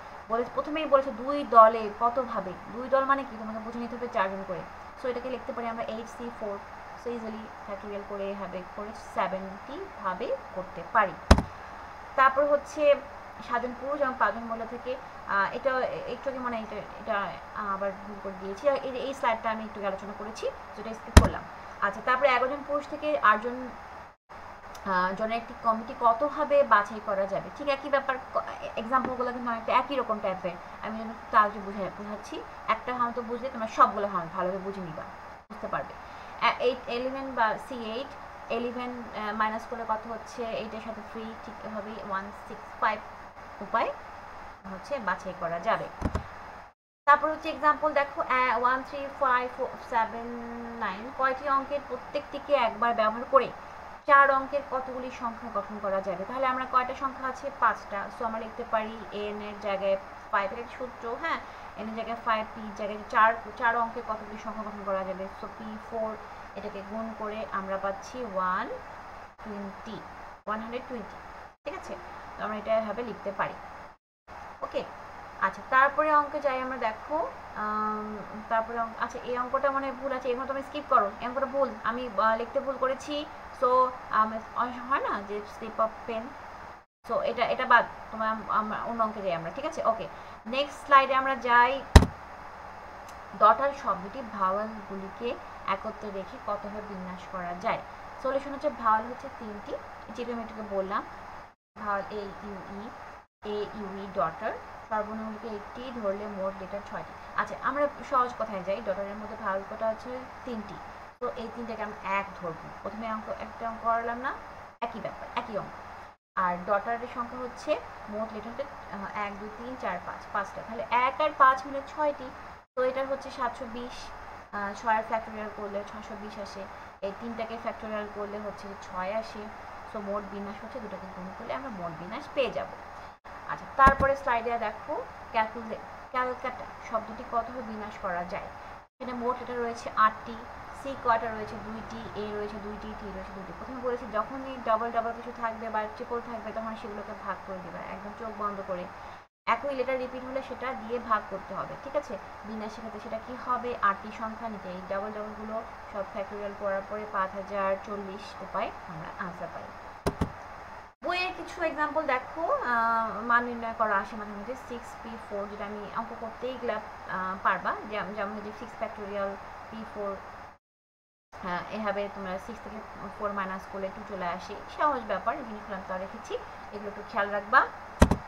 প্রথমেই বলেছে 2 দলে কতভাবে, 2 দল মানে কি তোমাকে বুঝে নিতে হবে 4 জন করে। সো এটাকে লিখতে পারি আমরা 8C4, সো ইজিলি ফ্যাক্টোরিয়াল করে এভাবে করে 70 ভাবে করতে পারি। তারপর হচ্ছে 7 জন পুরুষ এবং 5 জন মহিলা থেকে, এটা একটু আগে মনে এটা আবার ভুল করে দিয়েছি, এই স্লাইডটা আমি একটু আলোচনা করেছি, যেটা স্কিপ করলাম। আচ্ছা, তারপরে 11 জন পুরুষ থেকে 8 জনের একটি কমিটি কতভাবে বাছাই করা যাবে, ঠিক একই ব্যাপার। এক্সাম্পলগুলো কিন্তু অনেকটা একই রকম টাইপের, আমি যেন তাহলে বোঝাচ্ছি, একটা হয়তো বুঝলে তোমরা সবগুলো ভালোভাবে বুঝে নিবা, বুঝতে পারবে। 11 বা C8, 11 মাইনাস করলে কত হচ্ছে, এইটার সাথে 3, ঠিক এভাবে 165 উপায় হচ্ছে বাছাই করা যাবে। তারপর হচ্ছে এক্সাম্পল দেখো, 1 3 5 7 9 কয়টি অঙ্কের প্রত্যেকটিকে একবার ব্যবহার করে 4 অঙ্কের কতগুলি সংখ্যা গঠন করা যাবে। তাহলে আমরা কয়টা সংখ্যা আছে, 5টা। সো আমরা লিখতে পারি n এর জায়গায় 5 এর সূত্র, হ্যাঁ, n এর জায়গায় 5, p এর জায়গায় 4 অঙ্কের কতগুলি সংখ্যা গঠন করা যাবে। সো p4, এটাকে গুণ করে আমরা পাচ্ছি 120, ঠিক আছে। তো আমরা এটা এভাবে লিখতে পারি, ওকে। আচ্ছা, তারপরে অঙ্কে যাই আমরা, দেখো তারপরে আচ্ছা এই অঙ্কটা মনে ভুল আছে, এগুলো তুমি স্কিপ করো, এই অঙ্কটা ভুল, আমি লিখতে ভুল করেছি। সো অনেক হয় না যে স্লিপ অফ পেন, সো এটা বাদ, তোমার আমরা অন্য অঙ্কে যাই আমরা, ঠিক আছে, ওকে। নেক্সট স্লাইডে আমরা যাই। ডটার শব্দটি ভাওয়ালগুলিকে একত্রে রেখে কতভাবে বিন্যাস করা যায়। সলিউশন হচ্ছে ভাওয়াল হচ্ছে 3টি, যেটা আমি এটাকে বললাম, vowel A U E daughter, সর্বনিম্নকে একটি ধরলে মোট লেটার 6টি। আচ্ছা, আমরা সহজ কথায় যাই, ডটারের মধ্যে ভাওয়াল কটা হচ্ছে 3টি, তো এই 3টাকে আমরা এক ধরবো। প্রথমে একটা অঙ্ক করলাম না, একই ব্যাপার, একই অঙ্ক। আর ডটারের সংখ্যা হচ্ছে মোট লেটার হচ্ছে 1 2 3 4 5 5টা, তাহলে 1 আর 5 মিলে 6টি। তো এটার হচ্ছে 720, 6 ফ্যাক্টোরিয়াল করলে 620 আসে, এই 3টাকে ফ্যাক্টোরিয়াল করলে হচ্ছে 6 আসে। সো মোট বিন্যাস হচ্ছে দুটাকে গুণ করলে আমরা মোট বিন্যাস পেয়ে যাব। আচ্ছা, তারপরে স্লাইডে দেখো ক্যালকাটা শব্দটি কতভাবে বিন্যাস করা যায়। এখানে মোট লেটার রয়েছে 8টি, সি কয়টা রয়েছে 2টি, এ রয়েছে 2টি, টি রয়েছে 2টি। প্রথমে বলেছি যখনই ডাবল ডাবল কিছু থাকবে বা ট্রিপল থাকবে তখন সেগুলোকে ভাগ করে দিবে একদম চোখ বন্ধ করে। একই লেটার রিপিট হলে সেটা দিয়ে ভাগ করতে হবে, ঠিক আছে। বিন্যাসের ক্ষেত্রে সেটা কি হবে, 8টি সংখ্যা নিতে এই ডাবল ডাবলগুলো সব ফ্যাক্টোরিয়াল করার পরে 5040 উপায় আমরা আনসার পাই। বইয়ের কিছু এক্সাম্পল দেখো, মান নির্ণয় করা আসে মাঝে মাঝে 6p4, যেটা আমি অঙ্ক করতেই গেলে পারবা, যেমন যে 6 ফ্যাক্টোরিয়াল p4, এভাবে তোমরা 6 থেকে 4 মাইনাস করলে 2 চলে আসে, সহজ ব্যাপার, জিনিসগুলো আমি তো রেখেছি, এগুলো একটু খেয়াল রাখবা।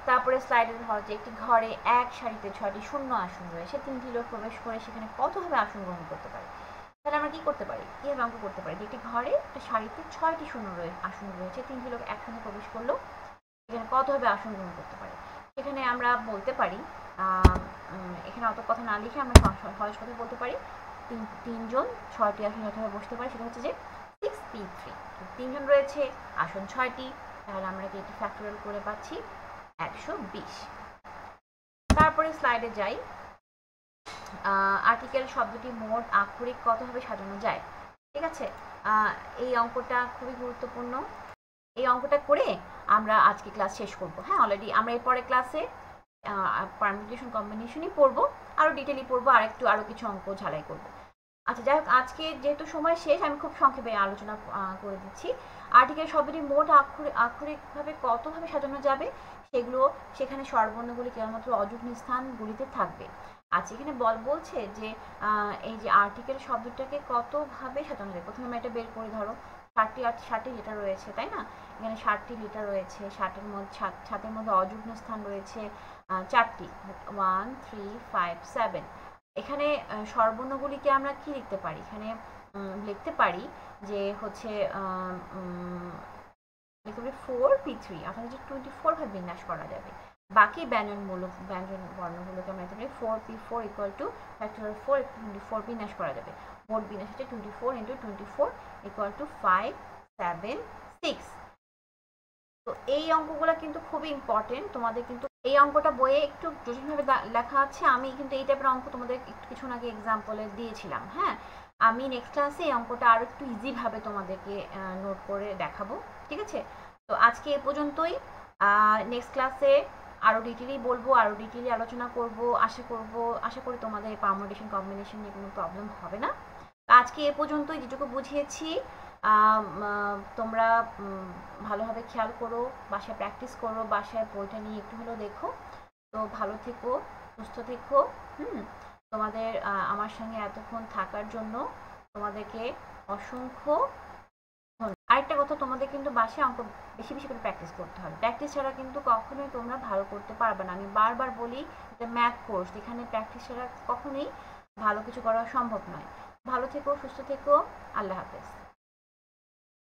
তারপরে স্লাইডের ধরো যে একটি ঘরে এক সারিতে 6টি শূন্য আসন রয়েছে, 3টি লোক প্রবেশ করে সেখানে কতভাবে আসন গ্রহণ করতে পারে। তাহলে আমরা কি করতে পারি, কীভাবে অঙ্ক করতে পারি, যে একটি ঘরে একটা সারিতে 6টি আসন রয়েছে, 3টি লোক একসঙ্গে প্রবেশ করলো, এখানে কতভাবে আসন গ্রহণ করতে পারে। সেখানে আমরা বলতে পারি, এখানে অত কথা না লিখে আমরা সহজ কথা বলতে পারি, তিনজন 6টি আসন যথাভাবে বসতে পারে, সেটা হচ্ছে যে 6p3। 3জন রয়েছে, আসন 6টি, তাহলে আমরা এটি ফ্যাক্টোরিয়াল করে পাচ্ছি 120। তারপরে স্লাইডে যাই, আর্টিকেল শব্দটি মোট আক্ষরিক কতভাবে সাজানো যায়, ঠিক আছে। এই অঙ্কটা খুবই গুরুত্বপূর্ণ, এই অঙ্কটা করে আমরা আজকে ক্লাস শেষ করব। হ্যাঁ, অলরেডি আমরা এরপরে ক্লাসে পারমুটেশন কম্বিনেশনই পড়বো, আরও ডিটেইলি পড়বো, আরও কিছু অঙ্ক ঝালাই করব। আচ্ছা, যাই হোক, আজকে যেহেতু সময় শেষ আমি খুব সংক্ষেপে আলোচনা করে দিচ্ছি। আর্টিকেল শব্দটি মোট আক্ষরিকভাবে কতভাবে সাজানো যাবে সেগুলো, সেখানে স্বরবর্ণগুলি কেবলমাত্র অযুগ্ম স্থানগুলিতে থাকবে। আচ্ছা, এখানে বলছে যে এই যে আর্টিকেল শব্দটাকে কতভাবে সাজানো যায়, প্রথমে আমি এটা বের করে ধরো 60টি লিটার রয়েছে, তাই না। এখানে 60টি লিটার রয়েছে, 60-এর মধ্যে অযুগ্ম স্থান রয়েছে 4টি, 1 3 5 7। এখানে স্বরবর্ণগুলিকে আমরা কি লিখতে পারি, এখানে লিখতে পারি যে হচ্ছে 4p3, অর্থাৎ 24 ভাবে বিন্যাস করা যাবে। বাকি ব্যঞ্জন বর্ণগুলোকে আমরা লিখতে পারি 4p4 ইকুয়াল টু ফ্যাক্টোরিয়াল 4 24 বিন্যাস করা যাবে। মোট বিন্যাস হচ্ছে 24 × 24 ইকুয়াল টু 5 7 6। তো এই অঙ্কগুলো কিন্তু খুবই ইম্পর্টেন্ট, তোমাদের কিন্তু এই অঙ্কটা বইয়ে একটু জটিলভাবে লেখা আছে, আমি কিন্তু এই টাইপের অঙ্ক তোমাদের কিছু আগে এক্সাম্পলে দিয়েছিলাম। হ্যাঁ, আমি নেক্সট ক্লাসে এই অঙ্কটা আরও একটু ইজিভাবে তোমাদেরকে নোট করে দেখাবো, ঠিক আছে। তো আজকে এ পর্যন্তই, নেক্সট ক্লাসে আরও ডিটেইলি বলবো, আরও ডিটেইলি আলোচনা করব, আশা করি তোমাদের পারমুটেশন কম্বিনেশন নিয়ে কোনো প্রবলেম হবে না। আজকে এ পর্যন্তই, যেটুকু বুঝিয়েছি তোমরা ভালোভাবে খেয়াল করো, বাসায় প্র্যাকটিস করো, বাসায় বইটা নিয়ে একটু হলেও দেখো। তো ভালো থেকো, সুস্থ থেকো। তোমাদের আমার সঙ্গে এতক্ষণ থাকার জন্য তোমাদেরকে অসংখ্য ধন্যবাদ। আরেকটা কথা, তোমাদের কিন্তু বাসায় অঙ্ক বেশি বেশি করে প্র্যাকটিস করতে হবে, প্র্যাকটিস ছাড়া কিন্তু কখনোই তোমরা ভালো করতে পারবে না। আমি বারবার বলি, এটা ম্যাথ কোর্স, এখানে প্র্যাকটিস ছাড়া কখনোই ভালো কিছু করা সম্ভব নয়। ভালো থেকো, সুস্থ থেকো, আল্লাহ হাফেজ।